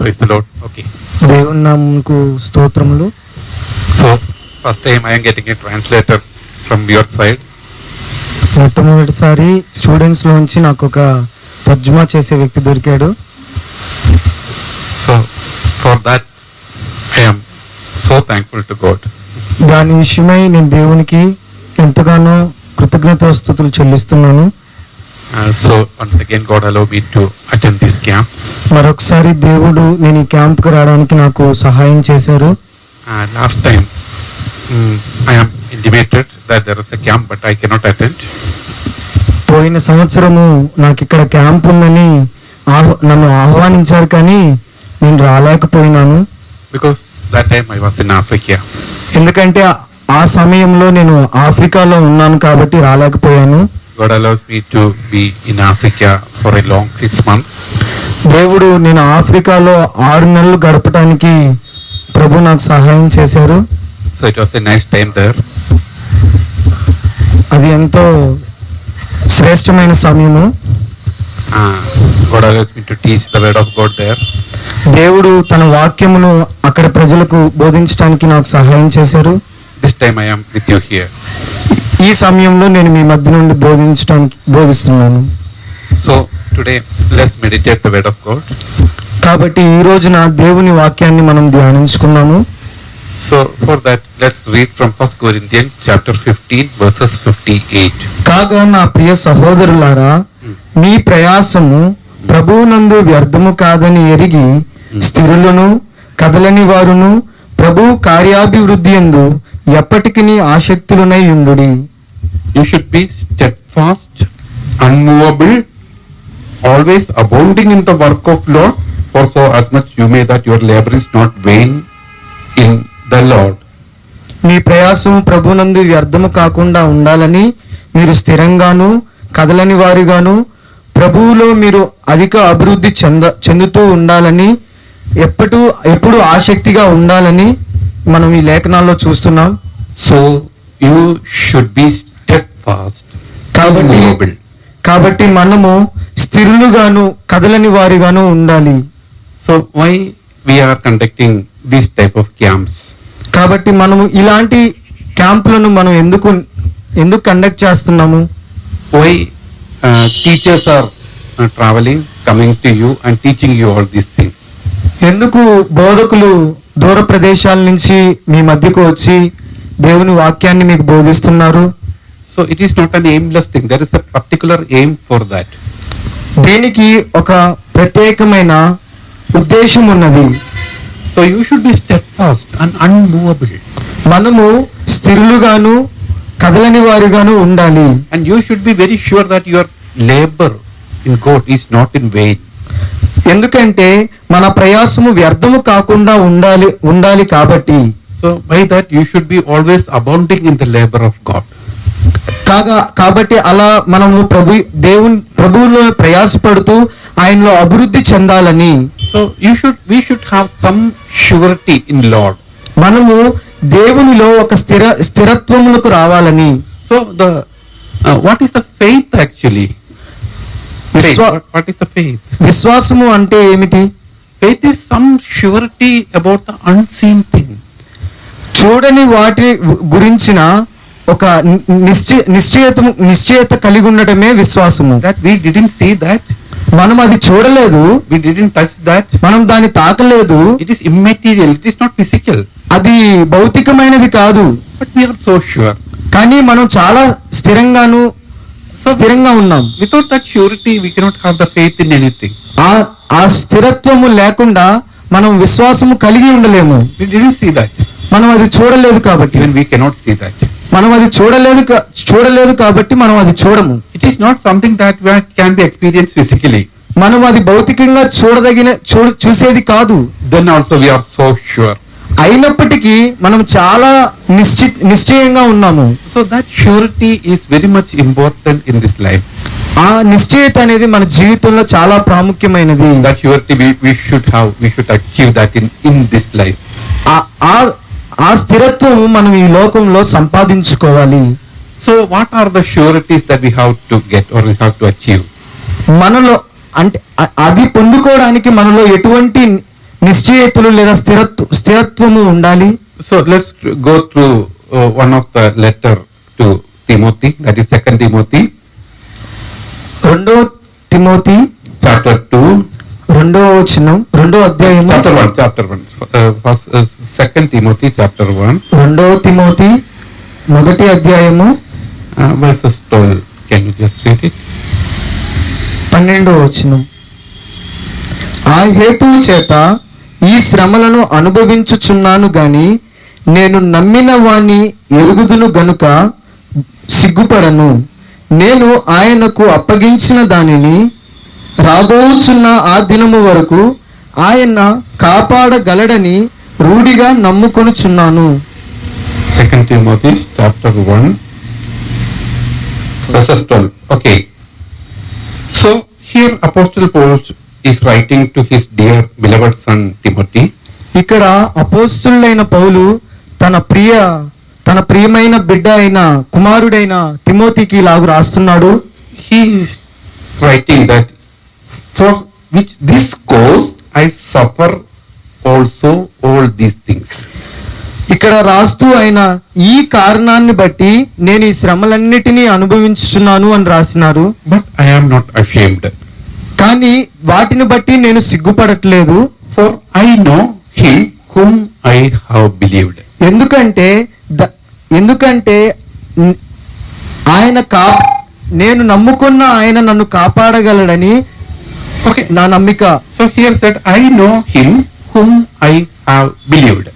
Praise the Lord. Okay. దేవుని నామమునకు స్తోత్రములు. So, first time I am getting a translator from your side. మొట్టమొదటిసారి students లోంచి నాకు ఒక తర్జుమా చేసే వ్యక్తి దొరికాడు. So, for that I am so thankful to God. దాని విషయమై నేను దేవునికి ఎంతగానో కృతజ్ఞతాస్తుతులు చెల్లిస్తున్నాను. So, once again God allowed me to attend this camp. మరొకసారి దేవుడు నేను ఈ క్యాంప్కి రావడానికి నాకు సహాయం చేశారు. Last time I am intimated that there is a camp but I cannot attend. పోయిన సంవత్సరము నాకు ఇక్కడ క్యాంప్ ఉందని నన్ను ఆహ్వానించారు, కానీ నేను రాలేకపోయినాను. Because that time I was in Africa. ఎందుకంటే ఆ సమయంలో నేను ఆఫ్రికాలో ఉన్నాను కాబట్టి రాలేకపోయాను. God allows me to be in Africa for a long 6 months. దేవుడు నేను ఆఫ్రికాలో 6 నెలలు గడపడానికి ప్రభు నాకు సహాయం చేశారు. So it was a nice time there. అది ఎంతో శ్రేష్టమైన సమయము. God allows me to teach the word of God there. దేవుడు తన వాక్యమును అక్కడ ప్రజలకు బోధించడానికి నాకు సహాయం చేశారు. This time I am with you here. ఈ సమయంలో నేను మీ మధ్య నుండి బోధిస్తున్నాను. So today let's meditate the word of God. కాబట్టి ఈ రోజున దేవుని వాక్యాన్ని మనం ధ్యానించుకున్నాము. So for that let's read from 1 Corinthians chapter 15 verses 58. కాగా నా ప్రియ సహోదరులారా, మీ ప్రయాసము ప్రభువునందు వ్యర్థము కాదని ఎరిగి స్థిరులను కదలని వారును ప్రభు కార్యాభివృద్ధి యందు ఎప్పటికిని ఆసక్తులనై ఉండుడి. You should be steadfast, unmovable, always abounding in the work of Lord, for so as much you may that your labor is not vain in the Lord. మీ ప్రయాసము ప్రభువునందు వ్యర్థము కాకుండా ఉండాలని మీరు స్థిరంగాను కదలని వారిగాను ప్రభువులో మీరు అధిక అభివృద్ధి చెందుతూ ఉండాలని ఎప్పుడు ఆసక్తిగా ఉండాలని మనం ఈ లేఖనాల్లో చూస్తున్నాం. So you should be steadfast, unmovable. కాబట్టి మనము స్థిరులుగాను కదలని వారిగాను ఉండాలి. So why we are conducting this type of camps? కాబట్టి మనము ఇలాంటి క్యాంపులను మనం ఎందుకు కండక్ట్ చేస్తున్నాము? Why teachers are traveling, coming to you and teaching you all these things? ఎందుకు బోధకులు దూర ప్రదేశాల నుంచి మీ మధ్యకు వచ్చి దేవుని వాక్యాన్ని మీకు బోధిస్తున్నారు? So it is not an aimless thing. There is a particular aim for that. దీనికి ఒక ప్రత్యేకమైన ఉద్దేశం ఉన్నది. So you should be steadfast and unmovable. మనము స్థిరులుగాను కదలని వారిగాను ఉండాలి. And you should be very sure that your labor in God is not in vain. ఎందుకంటే మన ప్రయాసము వ్యర్థము కాకుండా ఉండాలి కాబట్టి. So by that you should be always abounding in the labor of God. కాబట్టి అలా మనము ప్రభువులో ప్రయాసపడుతూ ఆయనలో అభివృద్ధి చెందాలని. So we should have some surety in Lord. మనము దేవునిలో ఒక స్థిరత్వములకు రావాలని. So what is the faith actually? What is the faith? విశ్వాసము అంటే ఏమిటి? Faith is some surety about the unseen thing. చూడని వాటి గురించిన ఒక నిశ్చయత కలిగి ఉండటమే విశ్వాసము. That we didn't see that. మనం అది చూడలేదు. We didn't touch that. మనం దాన్ని తాకలేదు. It is immaterial. It is not physical. అది భౌతికమైనది కాదు. But we are so sure. కానీ మనం చాలా స్థిరంగా ఉన్నాం. Without that surety, we cannot have the faith in anything. ఆ స్థిరత్వము లేకుండా మనం విశ్వాసము కలిగి ఉండలేము. We didn't see that. మనం అది చూడలేదు కాబట్టి. Even we cannot see that. మనం అది చూడలేదు కాబట్టి మనం అది చూడము. It is not something that can be experienced physically. మనం అది భౌతికంగా చూసేది కాదు. Then also we are so sure. అయినప్పటికీ మనం చాలా నిశ్చయంగా ఉన్నాము. So that surety is very much important in this life. ఆ నిశ్చయత అనేది మన జీవితంలో చాలా ప్రాముఖ్యమైనది. That surety we should achieve that in this life. ఆ స్థిరత్వం మనం ఈ లోకంలో సంపాదించుకోవాలి. So what are the sureties that we have to get or we have to achieve? మనలో అంటే అది పొందుకోవడానికి మనలో ఎటువంటి నిశ్చయితలు లేదా స్థిరత్వము ఉండాలి. So let's go through one of the letter to Timothy, that is 2 Timothy 2 Timothy chapter 2, 2వ వచనం, 2వ అధ్యాయము, chapter 1, first, 2 Timothy chapter 1, 2వ తిమోతి 1వ అధ్యాయము verses 12. Can you just read it? 12వ వచనం. ఆ హేతువు చేత ఈ శ్రమలను అనుభవించుచున్నాను గాని నేను నమ్మిన వాణ్ణి ఎరుగుదును గనుక సిగ్గుపడను. నేను ఆయనకు అప్పగించిన దానిని రాబోచున్న ఆ దినము వరకు ఆయన కాపాడగలడని రూఢిగా నమ్ముకొనుచున్నాను. 2 Timothy chapter 1 verses 12. Okay. So here Apostle Paul is writing to his dear beloved son Timothy. ఇక్కడ అపోస్తలుడైన పౌలు తన ప్రియమైన బిడ్డ అయిన కుమారుడైన తిమోతికి ఇలాగు రాస్తున్నాడు. He is writing that for which this cause I suffer also all these things. ఇక్కడ రాస్తూ ఆయన ఈ కారణాన్ని బట్టి నేను ఈ శ్రమలన్నిటినీ అనుభవించుచున్నాను అని రాసినారు. But I am not ashamed. కానీ వాటిని బట్టి నేను సిగ్గుపడట్లేదు. For I know him whom I have believed. ఎందుకంటే నేను నమ్ముకున్న ఆయన నన్ను కాపాడగలడని నా నమ్మిక. So here said I know him whom I have believed.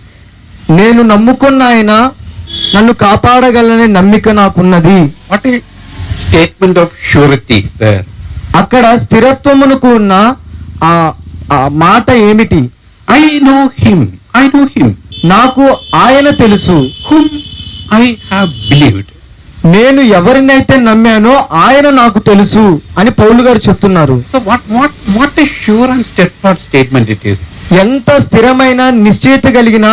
నేను నమ్ముకున్న ఆయన నన్ను కాపాడగలనే నమ్మిక నాకున్నది. What a statement of surety there. అక్కడ స్థిరత్వమునకు ఉన్న ఆ మాట ఏమిటి? I know him. నాకు ఆయన తెలుసు. Whom I have believed. నేను ఎవరినైతే నమ్మానో ఆయన నాకు తెలుసు అని పౌలు గారు చెప్తున్నారు. So what a sure and steadfast statement it is. ఎంత స్థిరమైన నిశ్చయిత కలిగిన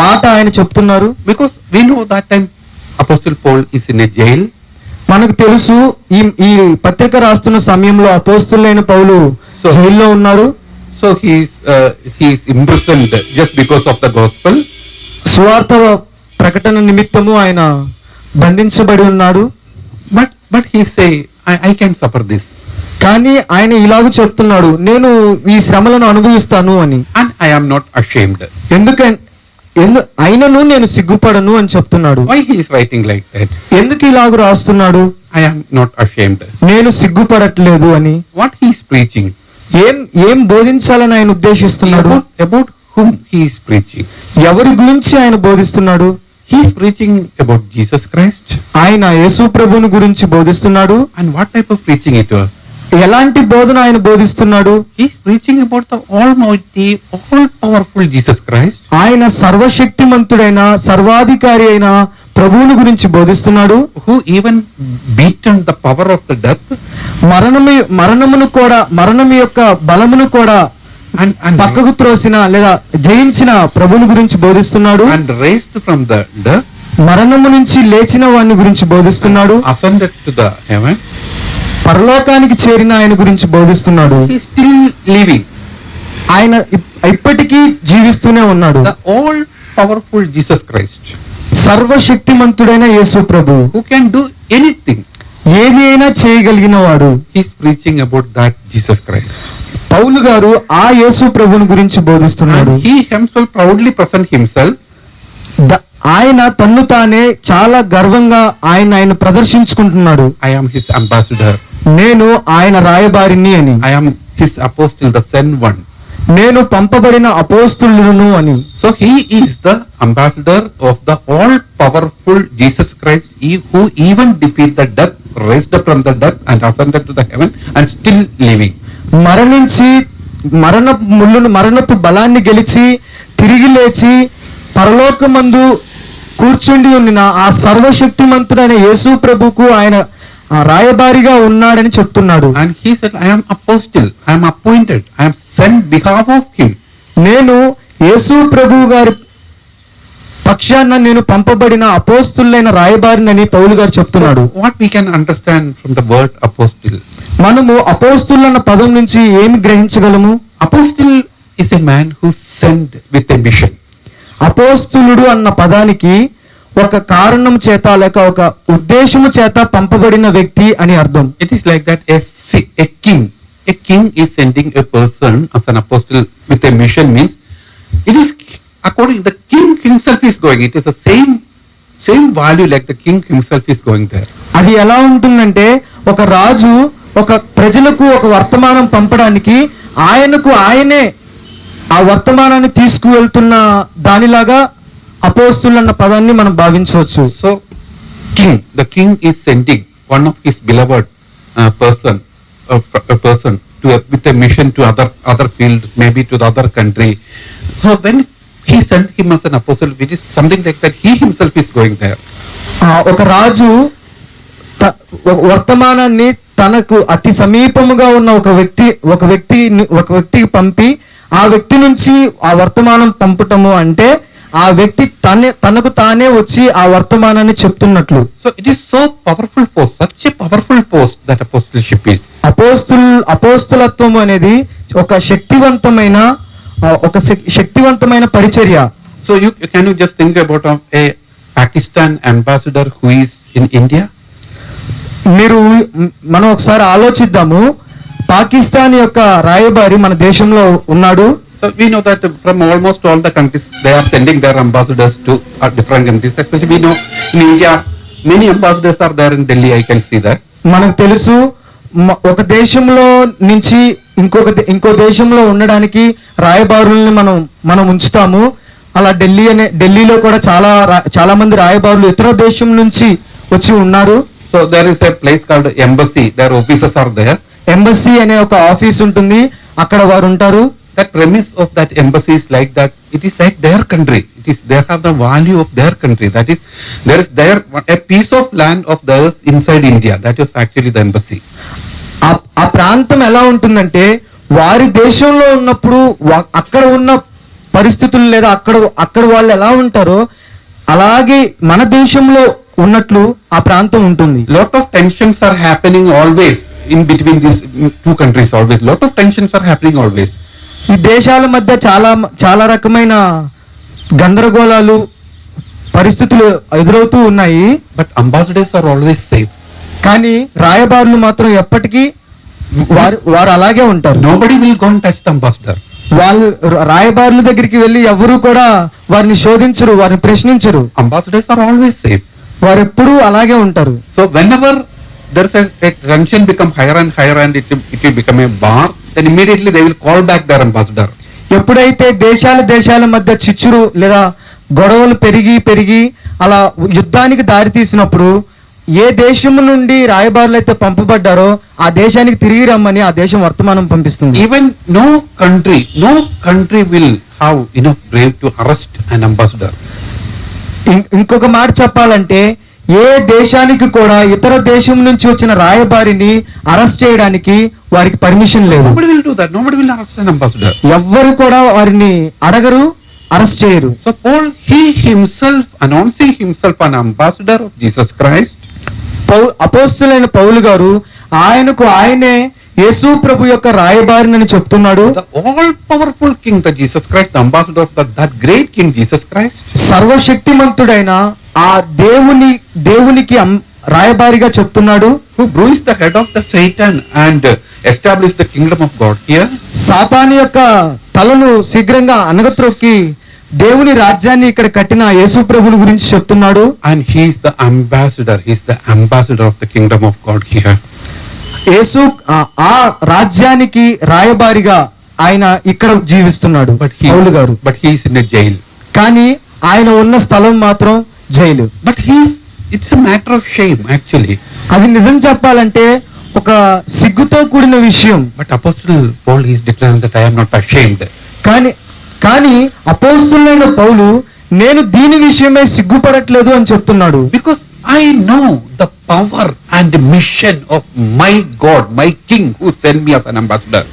మాట ఆయన చెప్తున్నారు. Because we know that time Apostle Paul is in a jail. మనకు తెలుసు ఈ పత్రిక రాస్తున్న సమయంలో అపోస్తలుడైన పౌలు జైల్లో ఉన్నారు. So he is imprisoned just because of the gospel. సువార్త ప్రకటన నిమిత్తము ఆయన బంధించబడి ఉన్నాడు. But he say I can suffer this. కానీ ఆయన ఇలాగ చెప్తున్నాడు, నేను ఈ శ్రమలను అనుభవిస్తాను అని. And I am not ashamed. అయినను నేను సిగ్గుపడను అని చెప్తున్నాడు. Why he is writing like that? ఎందుకు ఇలాగ రాస్తున్నాడు? I am not ashamed. నేను సిగ్గుపడట్లేదు అని. What he is preaching? ఏం బోధించాలని ఆయన ఉద్దేశిస్తున్నాడు? About whom he is preaching? ఎవరి గురించి ఆయన బోధిస్తున్నాడు? He is preaching about Jesus Christ. ఆయన యేసు ప్రభువుని గురించి బోధిస్తున్నాడు. And what type of preaching it was? ఎలాంటి బోధన ఆయన బోధిస్తున్నాడు? He is preaching about the almighty, all powerful Jesus Christ. ఆయన సర్వశక్తిమంతుడైన సర్వాధికారి అయిన ప్రభువుని గురించి బోధిస్తున్నాడు. Who even beaten the power of the death. మరణము యొక్క బలమును కూడా పక్కకు త్రోసిన లేదా జయించిన ప్రభువుని గురించి బోధిస్తున్నాడు. And raised from the death. మరణము నుంచి లేచిన వాని గురించి బోధిస్తున్నాడు. Ascended to the heaven. పరలోకానికి చేరిన ఆయన గురించి బోధిస్తున్నాడు. He is still living. ఆయన ఇప్పటికీ జీవిస్తూనే ఉన్నాడు. The all powerful Jesus Christ. సర్వశక్తిమంతుడైన యేసు ప్రభు. Who can do anything. ఏది అయినా చేయగలిగిన వాడు. He is preaching about that Jesus Christ. పౌలు గారు ఆ యేసు ప్రభువుని గురించి బోధిస్తున్నాడు. And he himself proudly present himself. ఆయన తన్ను తానే చాలా గర్వంగా ఆయన ప్రదర్శించుకుంటున్నాడు. I am his ambassador. నేను ఆయన రాయబారిని అని. I am his apostle, the sent one. నేను పంపబడిన అపోస్తలులను అని. So he is the ambassador of the all powerful Jesus Christ, he who even defeat the death, raised up from the death and ascended to the heaven and still living. మరణించి మరణపు బలాన్ని గెలిచి తిరిగి లేచి పరలోకమందు కూర్చుండి ఉన్న ఆ సర్వశక్తిమంతుడైన యేసు ప్రభుకు ఆయన రాయబారిగా ఉన్నాడని చెప్తున్నాడు. And he said, I am apostle, I am appointed, I am sent behalf of him. నేను యేసు ప్రభు గారి పక్షాన నేను పంపబడిన అపోస్తులైన రాయబారినని పౌలు గారు చెప్తున్నాడు. What we can understand from the word apostle? మనము అపోస్తులు అన్న పదం నుంచి ఏమి గ్రహించగలము? Apostle is a man who's sent with a mission. అపోస్తులుడు అన్న పదానికి ఒక కారణం చేత లేక ఒక ఉద్దేశము చేత పంపబడిన వ్యక్తి అని అర్థం. It is like that a king. A king is sending a person as an apostle with a mission means it is according the king himself is going. It is the same value like the king himself is going there. అది ఎలా ఉంటుందంటే ఒక రాజు ఒక ప్రజలకు ఒక వర్తమానం పంపడానికి ఆయనే ఆ వర్తమానాన్ని తీసుకువెళ్తున్న దానిలాగా అపోస్తులు అన్న పదాన్ని మనం భావించవచ్చు. So the king is sending one of his beloved person with a mission to other fields, maybe to the other country. So when he sent him as an apostle, it is something like that he himself is going there. ఒక రాజు వర్తమానాన్ని తనకు అతి సమీపముగా ఉన్న ఒక వ్యక్తికి పంపి ఆ వ్యక్తి నుంచి ఆ వర్తమానం పంపటము అంటే ఆ వ్యక్తి తనకు తానే వచ్చి ఆ వర్తమానాన్ని చెప్తున్నట్లు. So it is so powerful post, such a powerful post that apostleship is. అపోస్తులత్వం అనేది ఒక శక్తివంతమైన పరిచర్య. So can you just think about a Pakistan ambassador who is in India? మనం ఒకసారి ఆలోచిద్దాము. పాకిస్తాన్ యొక్క రాయబారి మన దేశంలో ఉన్నాడు. So we know that from almost all the countries they are sending their ambassadors to different countries. Especially we know in India many ambassadors are there in Delhi. I can see that. మనకు తెలుసు ఒక దేశంలో నుంచి ఇంకో దేశంలో ఉండడానికి రాయబారుల్ని మనం ఉంచుతాము. అలా ఢిల్లీలో కూడా చాలా మంది రాయబారులు ఇతర దేశం నుంచి వచ్చి ఉన్నారు. So there is a place called embassy. Their officers are there. Embassy అనే ఒక ఆఫీస్ ఉంటుంది, అక్కడ వారు ఉంటారు. That premise of that embassy is like that. It is like their country. They have the value of their country. That is, there is a piece of land of theirs inside India. That is actually the embassy. ఆ ప్రాంతం ఎలా ఉంటుందంటే వారి దేశంలో ఉన్నప్పుడు అక్కడ ఉన్న పరిస్థితులు లేదా అక్కడ వాళ్ళు ఎలా ఉంటారో అలాగే మన దేశంలో ఉన్నట్లు ఆ ప్రాంతం ఉంటుంది. Lot of tensions are happening always in between these two countries. Always lot of tensions are happening always. ఈ దేశాల మధ్య చాలా రకమైన గందరగోళాలు పరిస్థితులు ఎదురవుతూ ఉన్నాయి. But ambassadors are always safe. కానీ రాయబారులు మాత్రం ఎప్పటికీ వారు అలాగే ఉంటారు. Nobody will go and touch the ambassador. వాళ్ళు రాయబారుల దగ్గరికి వెళ్ళి ఎవరు కూడా వారిని శోధించరు, వారిని ప్రశ్నించరు. Ambassadors are always safe. వారు ఎప్పుడూ అలాగే ఉంటారు. So whenever there is a tension become higher and higher and it will become a war, then immediately they will call back their ambassador. ఎప్పుడైతే దేశాల మధ్య చిచ్చురు లేదా గొడవలు పెరిగి అలా యుద్ధానికి దారి తీసినప్పుడు ఏ దేశం నుండి రాయబారులు అయితే పంపబడ్డారో ఆ దేశానికి తిరిగి రమ్మని ఆ దేశం వర్తమానం పంపిస్తుంది. Even no country will have enough brave to arrest an ambassador. ఇంకొక మాట చెప్పాలంటే ఏ దేశానికి కూడా ఇతర దేశం నుంచి వచ్చిన రాయబారిని అరెస్ట్ చేయడానికి వారికి పర్మిషన్ లేదు. Nobody will do that. Nobody will arrest an ambassador. ఎవ్వరు కూడా వారిని అడగరు, అరెస్ట్ చేయరు. So Paul, he himself announcing himself an ambassador of Jesus Christ. అపోస్తలుడైన పౌలు గారు ఆయనే యేసు ప్రభు యొక్క రాయబారిని చెప్తున్నాడు. The all powerful king, the Jesus Christ, the ambassador of that great king Jesus Christ. సర్వశక్తిమంతుడైన ఆ దేవునికి రాయబారిగా చెప్తున్నాడు. Who bruised the head of the Satan and established the kingdom of God here. సాతాను యొక్క తలను శీఘ్రంగా అనగత్రొక్కి దేవుని రాజ్యాన్ని ఇక్కడ కట్టిన యేసు ప్రభువుని గురించి చెప్తున్నాడు. And he is the ambassador. He is the ambassador of the kingdom of God here. యేసు ఆ రాజ్యానికి రాయబారిగా ఆయన ఇక్కడ జీవిస్తున్నాడు. పౌలు గారు. But he is in a jail. కానీ ఆయన ఉన్న స్థలం మాత్రం jail. But it's a matter of shame actually. అది నిజం చెప్పాలంటే ఒక సిగ్గుతో కూడిన విషయం. But Apostle Paul is declaring that I am not ashamed. కానీ అపోస్తలుడైన పౌలు నేను దీని విషయమై సిగ్గుపడట్లేదు అని చెప్తున్నాడు. Because I know the power and mission of my God, my King who sent me as an ambassador.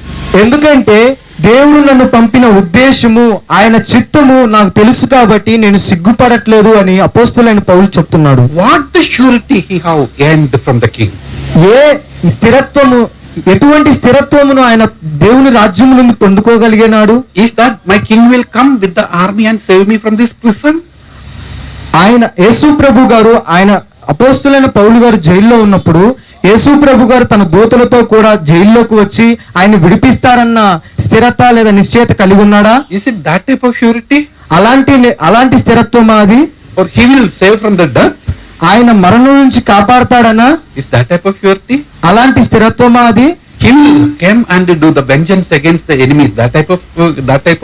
ఎందుకంటే దేవుడు నన్ను పంపిన ఉద్దేశము ఆయన చిత్తము నాకు తెలుసు కాబట్టి నేను సిగ్గుపడట్లేదు అని అపోస్తలుడైన పౌలు చెప్తున్నాడు. What the surety he have earned from the king. ఏ స్థిరత్వము ఎటువంటి స్థిరత్వమును ఆయన దేవుని రాజ్యం నుండి పొందుకోగలిగినాడు? Is that my king will come with the army and save me from this prison? ఆయన యేసు ప్రభు గారు, ఆయన అపోస్తులైన పౌలు గారు జైల్లో ఉన్నప్పుడు యేసు ప్రభు గారు తన దూతలతో కూడా జైల్లోకి వచ్చి ఆయన విడిపిస్తారన్న స్థిరత లేదా నిశ్చయత కలిగి ఉన్నాడా? Is it that type of surety? అలాంటి స్థిరత్వమా అది? Or he will save from the death? ఆయన మరణం నుంచి కాపాడతాడనా? Is that type of surety? అలాంటి స్థిరత్వమా అది? He will come and do the vengeance against the enemies. That type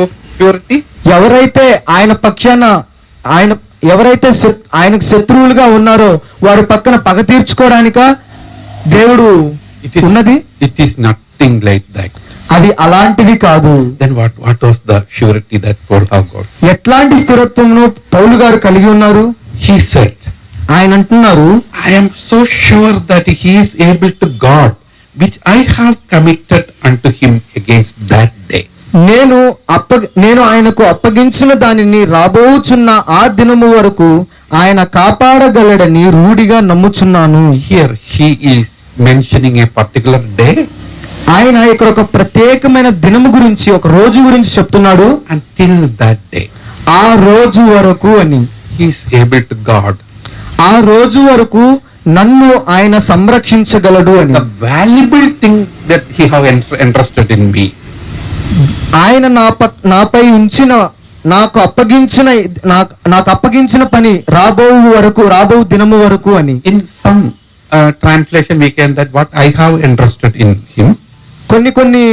of surety? ఎవరైతే ఆయన పక్షాన ఆయనకు శత్రువులుగా ఉన్నారో వారి పక్కన పగ తీర్చుకోవడానిక దేవుడు ఉన్నది? It is nothing like that. అది అలాంటిది కాదు. Then what was the surety that Paul have got? ఎట్లాంటి స్థిరత్వమును పౌలు గారు కలిగి ఉన్నారు? He said, ఆయన అంటున్నారు, I am so sure that he is able to guard which I have committed unto him against that day. నేను ఆయనకు అప్పగించిన దానిని రాబోచున్న ఆ దినము వరకు ఆయన కాపాడగలడని రూఢిగా నమ్ముచున్నాను. Here he is mentioning a particular day. ఆయన ఇక్కడ ఒక ప్రత్యేకమైన దినము గురించి, ఒక రోజు గురించి చెప్తున్నాడు. Until that day, ఆ రోజు వరకు అని. he is able to guard. ఆ రోజు వరకు నన్ను ఆయన సంరక్షించగలడు అని. The valuable thing that he have entrusted in me. ఆయన నాపై ఉంచిన నాకు అప్పగించిన పని రాబో దినము వరకు అని. In some translation we can that what I have entrusted in him. కొన్ని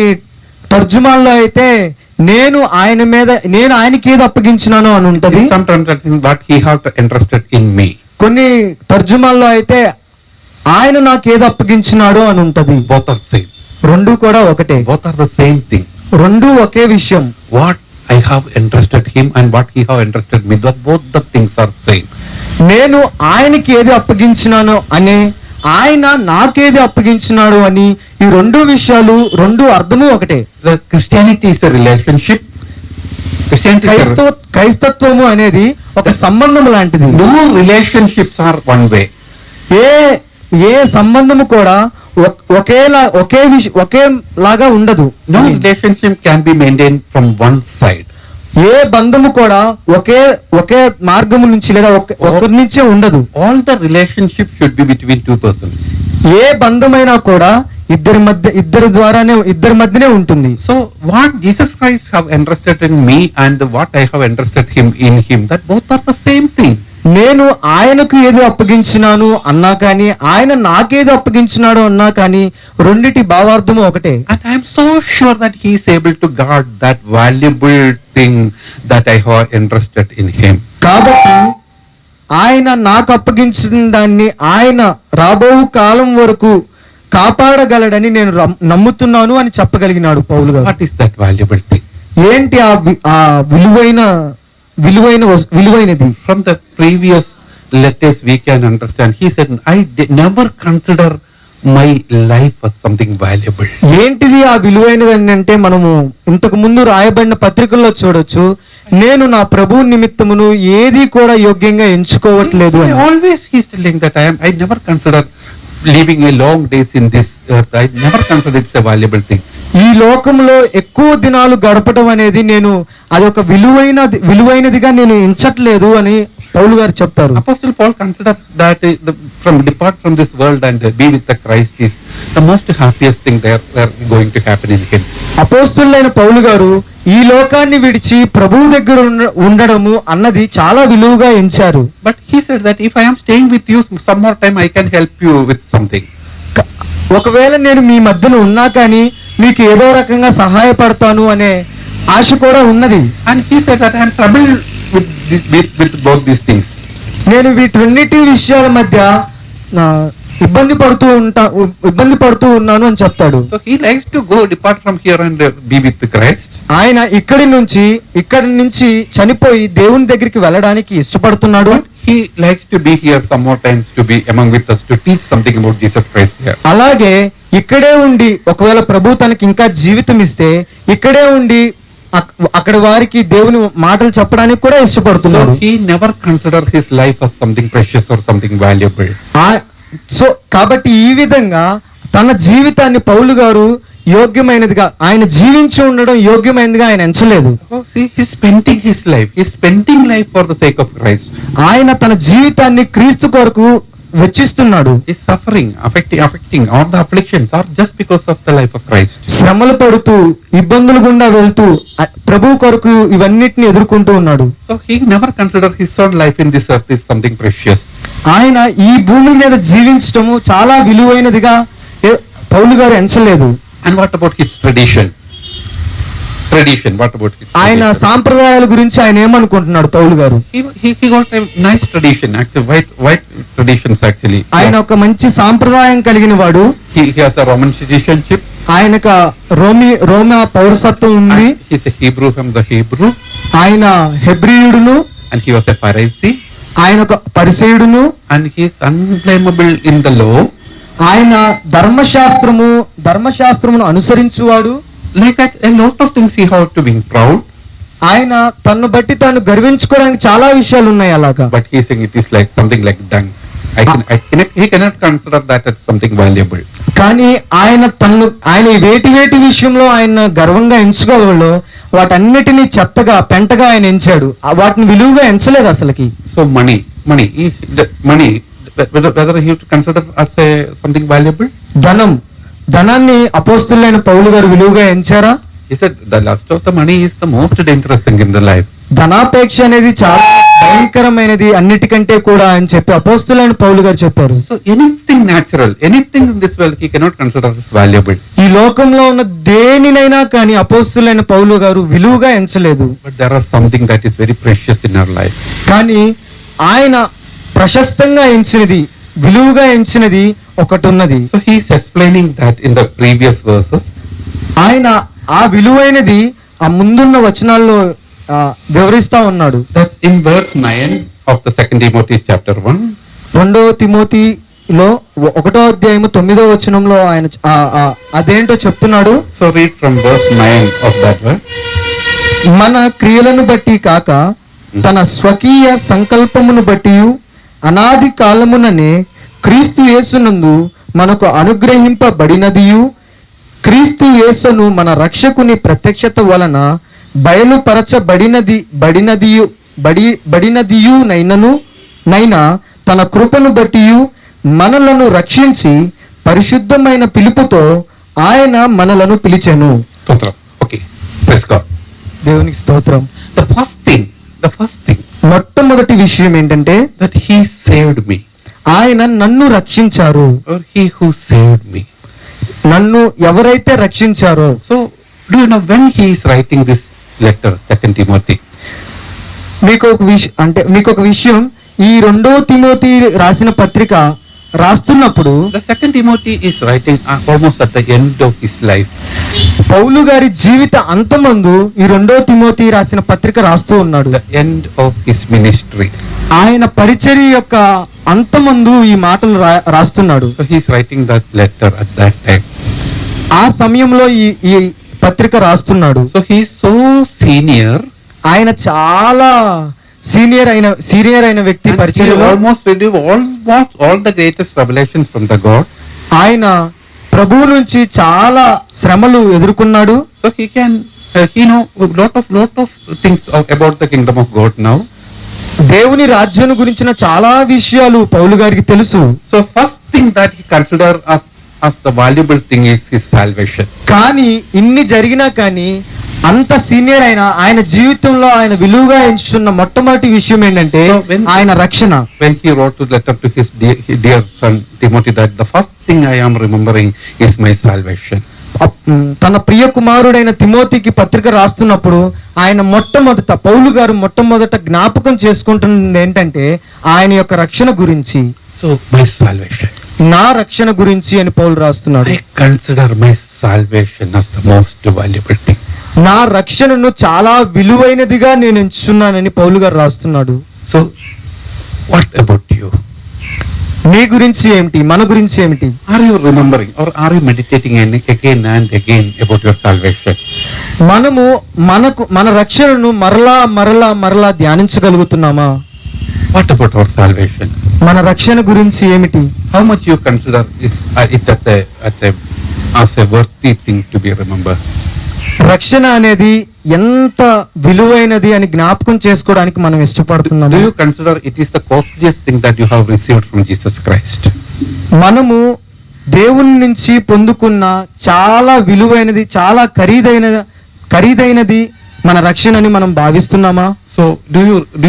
తర్జుమాల్లో అయితే నేను ఆయనకి ఏది అప్పగించినాను అని ఉంటది. In some translation what he have entrusted in me. కొన్ని తర్జుమాల్లో అయితే ఆయన నాకు ఏది అప్పగించినాడో అని ఉంటది. Both are same. రెండు కూడా ఒకటే. Both are the same thing. రెండు ఒకే విషయం. What I have entrusted him and what he have entrusted me, both the things are same. నేను ఆయనకి ఏది అప్పగించినాను అని, ఆయన నాకేది అప్పగించినాడు అని, ఈ రెండు విషయాలు రెండు అర్థము ఒకటే. The Christianity is a relationship. క్రైస్తత్వము అనేది ఒక సంబంధం లాంటిది. No relationships are one way. ఏ సంబంధము కూడా ఒకేలాగా ఉండదు. No relationship can be maintained from one side. ఏ బంధము కూడా ఒకే మార్గము నుంచి లేదా ఒకరి నుంచే ఉండదు. All the relationships should be between two persons. ఏ బంధమైనా కూడా ఇద్దరి మధ్యనే ఉంటుంది. So what Jesus Christ have entrusted in me and what I have entrusted him in him, that both are the same thing. నేను ఆయనకు ఏది అప్పగించినాను అన్నా కానీ, ఆయన నాకేది అప్పగించినాడు అన్నా కానీ, రెండిటి భావార్థము ఒకటే. And I am so sure that he is able to guard that valuable thing that I have entrusted in him. కాబట్టి ఆయన నాకు అప్పగించిన దాన్ని ఆయన రాబో కాలం వరకు కాపాడగలడని నేను నమ్ముతున్నాను అని చెప్పగలిగినాడు పౌలు గారు. What is that valuable thing? ఏంటి ఆ విలువైనది? From the previous letters we can understand. He said, I never consider my life as something valuable. ఏంటిది ఆ విలువైనది అంటే, మనము ఇంతకు ముందు రాయబడిన పత్రికల్లో చూడొచ్చు, నేను నా ప్రభు నిమిత్తమును ఏది కూడా యోగ్యంగా ఎంచుకోవట్లేదు అని. Always he is telling that I never consider living a long days in this earth. I never consider it's a valuable thing. ఈ లోకంలో ఎక్కువ దినాలు గడపడం అనేది అది ఒక విలువైనదిగా నేను ఎంచట్లేదు అని పౌలు గారు చెప్తారు. Apostle Paul considered that depart from this world and be with the Christ is the most happiest thing that are going to happen in him. అపోస్తలులైన పౌలు గారు ఈ లోకాన్ని విడిచి ప్రభువు దగ్గర ఉండడము అన్నది చాలా విలువగా ఎంచారు. But he said that if I am staying with you some more time, I can help you with something. ఒకవేళ నేను మీ మధ్యన ఉన్నా కానీ మీకు ఏదో రకంగా సహాయపడతాను అనే ఆశ కూడా ఉన్నది. And he said that I am troubled with both these things. నేను వీటన్నిటి విషయాల మధ్య ఇబ్బంది పడుతూ ఉన్నాను అని చెప్తాడు. So he likes to go depart from here and be with Christ. ఆయన ఇక్కడి నుంచి చనిపోయి దేవుని దగ్గరికి వెళ్ళడానికి ఇష్టపడుతున్నాడు. He likes to be here some more times to be among with us to teach something about Jesus Christ here. అలాగే ఇక్కడే ఉండి ఒకవేళ ప్రభు తనకి ఇంకా జీవితం ఇస్తే ఇక్కడే ఉండి అక్కడ వారికి దేవుని మాటలు చెప్పడానికి కూడా ఇష్టపడుతున్నాడు. So he never considered his life as something precious or something valuable. So కాబట్టి ఈ విధంగా తన జీవితాన్ని పౌలు గారు యోగ్యమైనదిగా, ఆయన జీవించి ఉండడం యోగ్యమైనదిగా ఆయన ఎంచలేదు. Oh, see, he's spending his life. He's spending life for the sake of Christ. ఆయన తన జీవితాన్ని క్రీస్తు కొరకు వెచ్చిస్తున్నాడు. He's suffering, affecting. All the afflictions are just because of the life of Christ. శ్రమలు పడుతూ ఇబ్బందులు గుండా వెళ్తూ ప్రభు కొరకు ఇవన్నిటిని ఎదుర్కొంటూ ఉన్నాడు. So he never considered his own life in this earth is something precious. ఆయన ఈ భూమి మీద జీవించటము చాలా విలువైనదిగా పౌలు గారు ఎంచలేదు. And what about his tradition? What about his ఆయన tradition? సాంప్రదాయాల గురించి ఆయన ఏమనుకుంటున్నాడు పౌలు గారు? He got a nice tradition, actually, white traditions actually. ఆయన ఒక మంచి సాంప్రదాయం కలిగిన వాడు. He has a Roman citizenship. ఆయనకు రోమా పౌరసత్వం ఉంది. And he's a Hebrew from the Hebrew. ఆయన హెబ్రీయుడును. And he was a Pharisee. ఆయన ఒక పరిసయ్యుడును. And he is unblameable in the law. ఆయన ధర్మశాస్త్రమును అనుసరించువాడు. Like that, a lot of things he had to be proud. ఆయన తన్ను బట్టి తాను గర్వించుకోవడానికి చాలా విషయాలు ఉన్నాయి అలాగా. But he is saying it is like something like dung. He cannot consider that as something valuable. కానీ ఆయన వేటి విషయంలో ఆయన గర్వంగా ఎంచుకోవాలో వాటన్నిటినీ చెత్తగా పెంటగా ఆయన ఎంచాడు. వాటిని విలువగా ఎంచలేదు అసలుకి. So money, whether he would consider as something valuable. ధనాన్ని అపోస్తలులైన పౌలు గారు విలువగా ఎంచారా? He said the lust of the money is the most dangerous thing in the life. ధనాపేక్ష అనేది చాలా భయంకరమైనది అన్నిటికంటే కూడా అని చెప్పి అపోస్తలులైన పౌలు గారు చెప్పారు. So anything natural, anything in this world he cannot consider as valuable. ఈ లోకంలో ఉన్న దేనినైనా కానీ అపోస్తలులైన పౌలు గారు విలువగా ఎంచలేదు. But there are something that is very precious in our life. కానీ ఆయన ప్రశస్తంగా ఎంచినది, విలువగా ఎంచినది ఒకటి ఉన్నది. So he is explaining that in the previous verses. ఆయన ఆ విలువైనది ఆ ముందున్న వచనాల్లో వివరిస్తా ఉన్నాడు. That's in verse 9 of the 2 Timothy chapter 1. 2 తిమోతిలో 1వ అధ్యాయము 9వ వచనంలో ఆయన అదేంటో చెప్తున్నాడు. So read from verse 9 of that verse. మన క్రియలను బట్టి కాక తన స్వకీయ సంకల్పమును బట్టి అనాది కాలముననే క్రీస్తు యేసునందు మనకు అనుగ్రహింపబడినదియు క్రీస్తు యేసును మన రక్షకుని ప్రత్యక్షత వలన బడినదియు నైనా తన కృపను బట్టి మనలను రక్షించి పరిశుద్ధమైన పిలుపుతో ఆయన మనలను పిలిచెను. Okay, praise God. దేవునికి స్తోత్రం. The first thing మొట్టమొదటి విషయం ఏంటంటే that he saved me. ఆయన నన్ను రక్షించారు. Or he who saved me. నన్ను ఎవరైతే రక్షించారో. So do you know when he is writing this letter, 2 Timothy? మీకు ఒక విషయం, ఈ 2వ తిమోతి రాసిన పత్రిక రాస్తున్నప్పుడు The 2 Timothy is writing almost at the end of his life. పౌలు గారి జీవిత అంతమందు ఈ 2వ తిమోతి రాసిన పత్రిక రాస్తూ ఉన్నాడు. The end of his ministry. ఆయన పరిచర్య యొక్క అంతమందు ఈ మాటలు రాస్తున్నాడు. So he is writing that letter at that time. ఆ సమయంలో ఈ పత్రిక రాస్తున్నాడు. So he is so senior. ఆయన చాలా సీనియర్ అయిన వ్యక్తి పరిచర్యలో. Almost receive all the greatest revelations from the God. ఆయన ప్రభువు నుంచి చాలా శ్రమలు ఎదుర్కొన్నాడు. So he can he know lot of things about the kingdom of God now. దేవుని రాజ్యం గురించిన చాలా విషయాలు పౌలు గారికి తెలుసు. So first thing that he consider as the valuable thing is his salvation. కానీ ఇన్ని జరిగినా కానీ అంత సీనియర్ అయిన ఆయన జీవితంలో ఆయన విలువగా ఎంచుకున్న మొట్టమొదటి విషయం ఏంటంటే ఆయన రక్షణ. When he wrote the letter to his dear son Timothy, that the first thing I am remembering is my salvation. తన ప్రియ కుమారుడైన తిమోతికి పత్రిక రాస్తున్నప్పుడు ఆయన పౌలు గారు మొట్టమొదట జ్ఞాపకం చేసుకుంటున్నది ఏంటంటే ఆయన యొక్క రక్షణ గురించి. So my salvation, నా రక్షణ గురించి అని పౌలు రాస్తున్నాడు. I consider my salvation as the most valuable thing. నా రక్షణను చాలా విలువైనదిగా నేను ఎంచుకున్నానని పౌలు గారు రాస్తున్నాడు. So what about you? నీ గురించి ఏమిటి, మన గురించి ఏమిటి? Are you remembering or are you meditating again and again about your salvation? మన రక్షణను మరలా ధ్యానించగలుగుతున్నామా? What about our salvation? మన రక్షణ గురించి ఏమిటి? how much you consider is it as a worthy thing to be remembered? రక్షణ అనేది ఎంత విలువైనది అని జ్ఞాపకం చేసుకోవడానికి మనం Do ఇష్టపడుతున్నాము. you consider it is the costliest thing that you have received from Jesus Christ? మనము దేవుని నుంచి పొందుకున్న చాలా విలువైనది, చాలా ఖరీదైనది మన రక్షణని మనం భావిస్తున్నామా? So do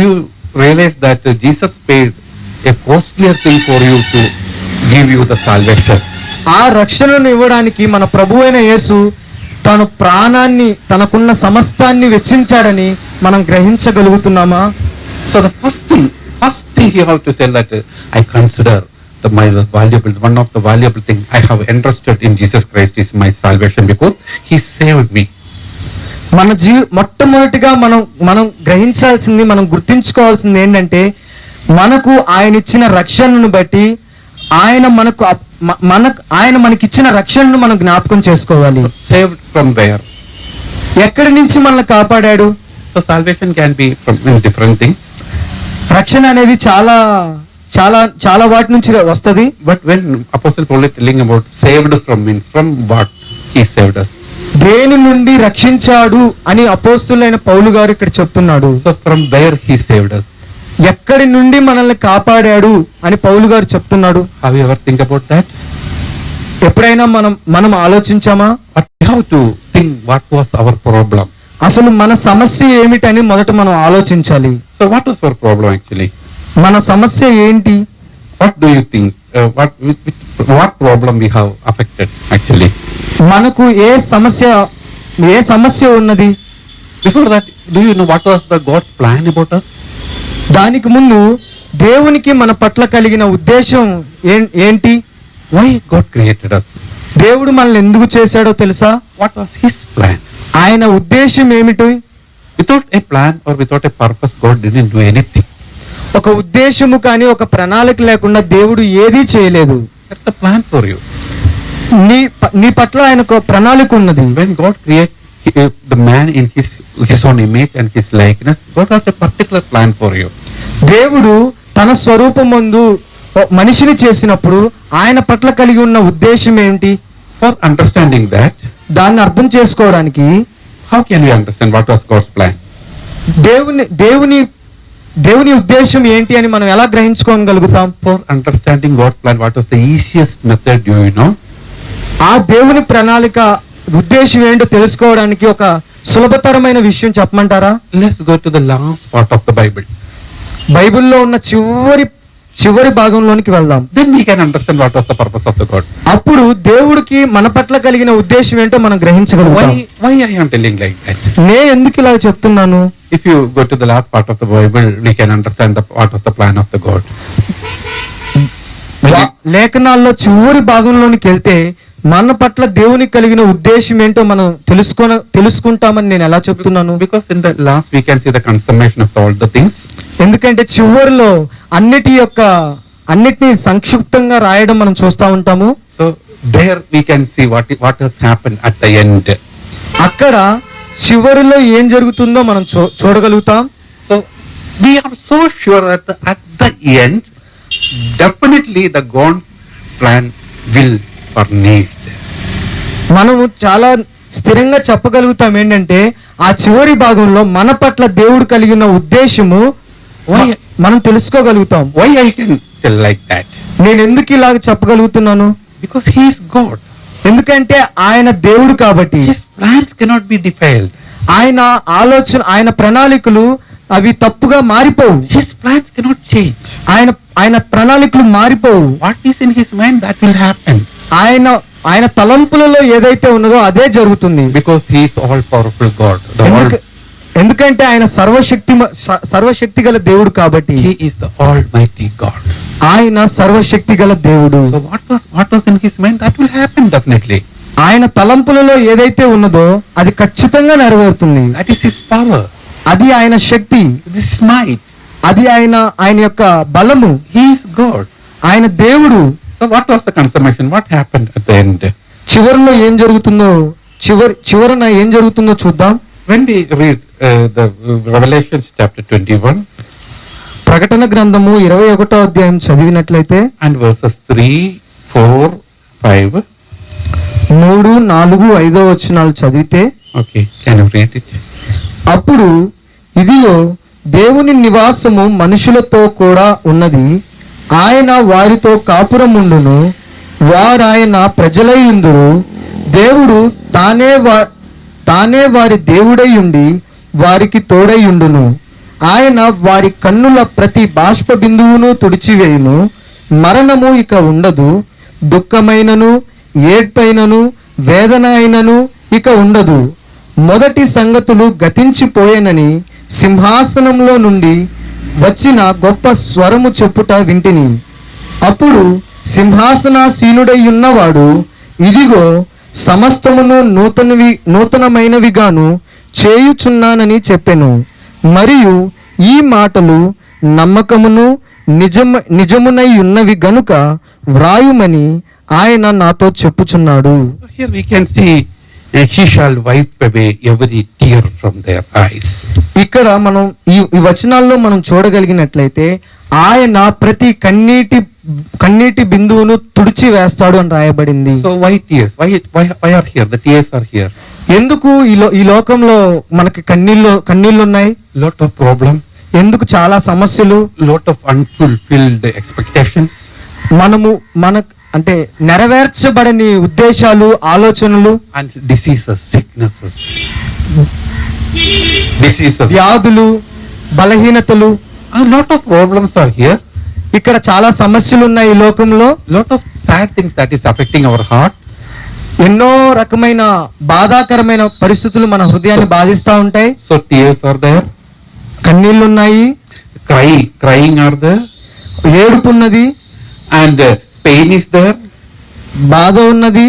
you realize that Jesus paid a costlier thing for you to give you the salvation? ఆ రక్షణను ఇవ్వడానికి మన ప్రభువైన యేసు తన ప్రాణాన్ని, తనకున్న సమస్తాన్ని వెచ్చించాడని మనం గ్రహించగలుగుతున్నామా? So the first thing you have to tell that I consider one of the valuable thing I have entrusted in Jesus Christ is my salvation because He saved me. మన మొట్టమొదటిగా మనం గ్రహించాల్సింది, మనం గుర్తించుకోవాల్సింది ఏంటంటే, మనకు ఆయన ఇచ్చిన రక్షణను బట్టి ఆయన మనకిచ్చిన రక్షణను మనం జ్ఞాపకం చేసుకోవాలి. Saved from where? ఎక్కడి నుంచి మనల్ని కాపాడాడు? So salvation can be from different things. రక్షణ అనేది చాలా చాలా చాలా వాటి నుంచి వస్తది. But when Apostle Paul is telling about saved from means from what he saved us. దేని నుండి రక్షించాడు అని అపోస్తులైన పౌలు గారు ఇక్కడ చెప్తున్నాడు. So from where he saved us. ఎక్కడి నుండి మనల్ని కాపాడాడు అని పౌలు గారు చెప్తున్నాడు. Have you ever think about that? ఎప్పుడైనా మనం ఆలోచించామా? But we have to think what was our problem. అసలు మన సమస్య ఏమిటని మొదట మనం ఆలోచించాలి. So what was our problem actually? మన సమస్య ఏంటి? What do you think? What problem we have affected actually? మనకు ఏ సమస్య ఉన్నది? Before that, do you know what was the God's plan about us? దానికి ముందు దేవునికి మన పట్ల కలిగిన ఉద్దేశం ఏంటి? Why God created us? దేవుడు మనల్ని ఎందుకు చేశాడో తెలుసా? What was His plan? ఆయన ఉద్దేశం ఏమిటి? Without a plan or without a purpose, God didn't do anything. ఒక ఉద్దేశము కానీ ఒక ప్రణాళిక లేకుండా దేవుడు ఏదీ చేయలేదు. There's a plan for you. నీ పట్ల ఆయనకు ప్రణాళిక ఉన్నది. When God created the man in his own image and his likeness, God has a particular plan for you. దేవుడు తన స్వరూపమందు మనిషిని చేసినప్పుడు ఆయన పట్ల కలిగి ఉన్న ఉద్దేశం ఏంటి? For understanding that, దాన్ని అర్థం చేసుకోవడానికి how can we understand what was God's plan? దేవుని ఉద్దేశం ఏంటి అని మనం ఎలా గ్రహించుకోగలుగుతాం? For understanding God's plan, what was the easiest method, do you know? ఆ దేవుని ప్రణాళిక ఉద్దేశం ఏంటో తెలుసుకోవడానికి ఒక సులభతరమైన విషయం చెప్పమంటారా? Let's go to the last part of the Bible. బైబిల్లో ఉన్న చివరి భాగంలోనికి వెళ్దాం. Then we can understand what was the purpose of the God. అప్పుడు దేవుడికి మన పట్ల కలిగిన ఉద్దేశం ఏంటో మనం గ్రహించగలుగుతాం. Why I am telling like that? నేను ఎందుకు ఇలా చెప్తున్నాను? If you go to the last part of the Bible, we can understand what was the plan of the God. లేఖనాల్లో చివరి భాగంలోనికి వెళ్తే మన పట్ల దేవునికి కలిగిన ఉద్దేశం ఏంటో మనం తెలుసుకుంటామని నేను ఎలా చెప్తున్నాను? Because in the last we can see the consummation of all the things. ఎందుకంటే చివరిలో అన్నిటినీ సంక్షిప్తంగా రాయడం మనం చూస్తూ ఉంటాము. So there we can see what has happened at the end. అక్కడ చివరిలో ఏం జరుగుతుందో మనం చూడగలుగుతాం. So we are so sure that at the end definitely the God's plan will furnish. మనము చాలా స్థిరంగా చెప్పగలుగుతాం ఏంటంటే ఆ చివరి భాగంలో మన పట్ల దేవుడు కలిగిన ఉద్దేశము మనం తెలుసుకోగలుగుతాం. Why I can tell like that? నేను ఎందుకు ఇలాగ చెప్పగలుగుతున్నాను? Because He is God. ఎందుకంటే ఆయన దేవుడు కాబట్టి. His plans cannot be defiled. ఆయన ప్రణాళికలు అవి తప్పుగా మారిపోవు. His plans cannot change. ఆయన ప్రణాళికలు మారిపోవు. What is in His mind, that will happen. ఆయన తలంపులలో ఏదైతే ఉన్నదో అదే జరుగుతుంది. Because He is all powerful God. ఎందుకంటే ఆయన సర్వశక్తి గల దేవుడు కాబట్టి. He is the almighty God. ఆయన సర్వశక్తి గల దేవుడు. So what was in His mind, that will happen definitely. ఆయన తలంపులలో ఏదైతే ఉన్నదో అది ఖచ్చితంగా నెరవేరుతుంది. That is His power. అది ఆయన శక్తి. This is might. అది ఆయన యొక్క బలము. He is God. ఆయన దేవుడు. So what was the consummation? What happened at the end? చివరిలో ఏం జరుగుతుందో చివరన ఏం జరుగుతుందో చూద్దాం. When we read the Revelation chapter 21, ప్రకటన గ్రంథము 21వ అధ్యాయం చదివినట్లయితే and verses 3, 4, 5. 3, 4, 5 వచనాలు చదివితే, Okay, can you read it? అప్పుడు ఇదిగో దేవుని నివాసము మనుషులతో కూడా ఉన్నది, ఆయన వారితో కాపురముండును, వారాయన ప్రజలై ఉందురు, దేవుడు తానే వారి దేవుడై ఉండి వారికి తోడై ఉండును, ఆయన వారి కన్నుల ప్రతి బాష్ప బిందువును తుడిచివేయును, మరణము ఇక ఉండదు, దుఃఖమైనను ఏడ్పైనను వేదన అయినను ఇక ఉండదు, మొదటి సంగతులు గతించిపోయేనని సింహాసనంలో నుండి వచ్చిన గొప్ప స్వరము చెప్పుట వింటిని. అప్పుడు సింహాసనాసీనుడై ఉన్నవాడు, ఇదిగో సమస్తమును నూతనమైనవిగాను చేయుచున్నానని చెప్పెను. మరియు ఈ మాటలు నమ్మకమును నిజమునై ఉన్నవి గనుక వ్రాయుమని ఆయన నాతో చెప్పుచున్నాడు. So here we can see he shall wipe away every tear from their eyes. ఇక్కడ మనం ఈ వచనాల్లో మనం చూడగలిగినట్లయితే ఆయన ప్రతి కన్నీటి బిందువును తుడిచి వేస్తాడు అని రాయబడింది. So why tears? Why are here? The tears are here. ఎందుకు ఈ లోకంలో మనకి కన్నీళ్ళు ఉన్నాయి? Lot of problem. ఎందుకు చాలా సమస్యలు? Lot of unfulfilled expectations. అంటే నెరవేర్చబడని ఉద్దేశాలు, ఆలోచనలు, And diseases, sicknesses. వ్యాధులు, బలహీనతలు. A lot of problems are here. ఇక్కడ చాలా సమస్యలు ఉన్నాయి ఈ లోకంలో. Lot of sad things that is affecting our heart. ఎన్నో రకమైన బాధాకరమైన పరిస్థితులు మన హృదయాన్ని బాధిస్తూ ఉంటాయి. So tears are there. కన్నీళ్లు ఉన్నాయి, crying are there. ఏడుపు ఉన్నది, And pain is there. బాధ ఉన్నది,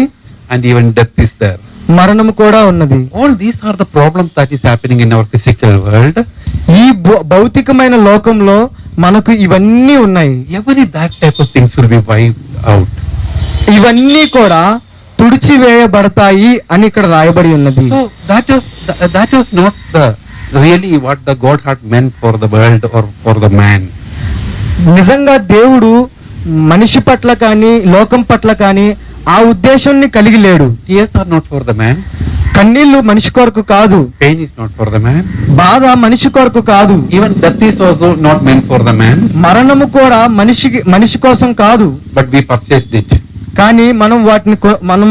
And even death is there. మరణం కూడా ఉన్నది. All these are the problems that is happening in our physical world. ఈ భౌతికమైన లోకంలో మనకు ఇవన్నీ ఉన్నాయి. Every that type of things will be wiped out. ఇవన్నీ కూడా తుడిచివేయబడతాయి అని ఇక్కడ రాయబడి ఉన్నది. So that was not the really what the God had meant for the world or for the man. నిజంగా దేవుడు మనిషి పట్ల కానీ లోకం పట్ల కానీ ఆ ఉద్దేశాన్ని కలిగి లేడు. Tears are not for the man. కన్నీళ్లు మనిషి కొరకు కాదు, Pain is not for the man. బాధ మనిషి కొరకు కాదు, Even death is also not meant for the man. మరణము కూడా మనిషి కోసం కాదు. But we purchased it. కానీ మనం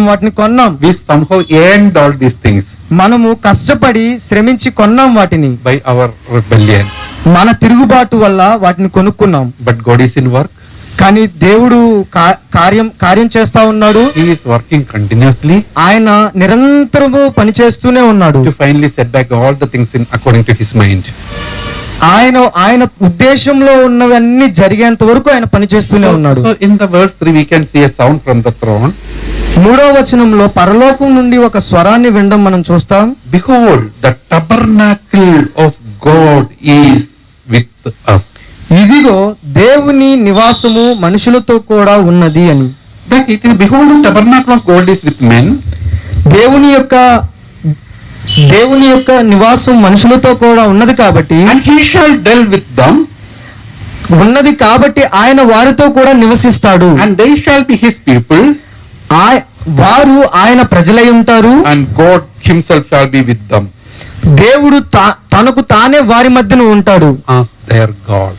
వాటిని కొన్నాం. We somehow earned all these things మనము కష్టపడి శ్రమించి కొన్నాం వాటిని. by our rebellion. మన తిరుగుబాటు వల్ల వాటిని కొనుక్కున్నాం. But God is in work. కానీ దేవుడు కార్యం చేస్తా ఉన్నాడు. He is working continuously ఆయన నిరంతరము పనిచేస్తూనే ఉన్నాడు. to finally set back all the things in according to his mind. ఆయన ఉద్దేశంలో ఉన్నవన్నీ జరిగేంత వరకు ఆయన పనిచేస్తూనే ఉన్నాడు. So in the verse 3 we can see a sound from the throne. 3వ వచనంలో పరలోకం నుండి ఒక స్వరాన్ని వినడం మనం చూస్తాం. Behold, the tabernacle of God is with us. ఇదిగో దేవుని నివాసము మనుషులతో కూడా ఉన్నది అని. That it is, behold, the tabernacle of God is with men. దేవుని యొక్క నివాసం మనుషులతో కూడా ఉన్నది కాబట్టి, And he shall dwell with them. ఉన్నది కాబట్టి ఆయన వారితో కూడా నివసిస్తాడు. And they shall be his people. వారు ఆయన ప్రజలై ఉంటారు. And God himself shall be with them. దేవుడు తనకు తానే వారి మధ్యన ఉంటాడు. As their God.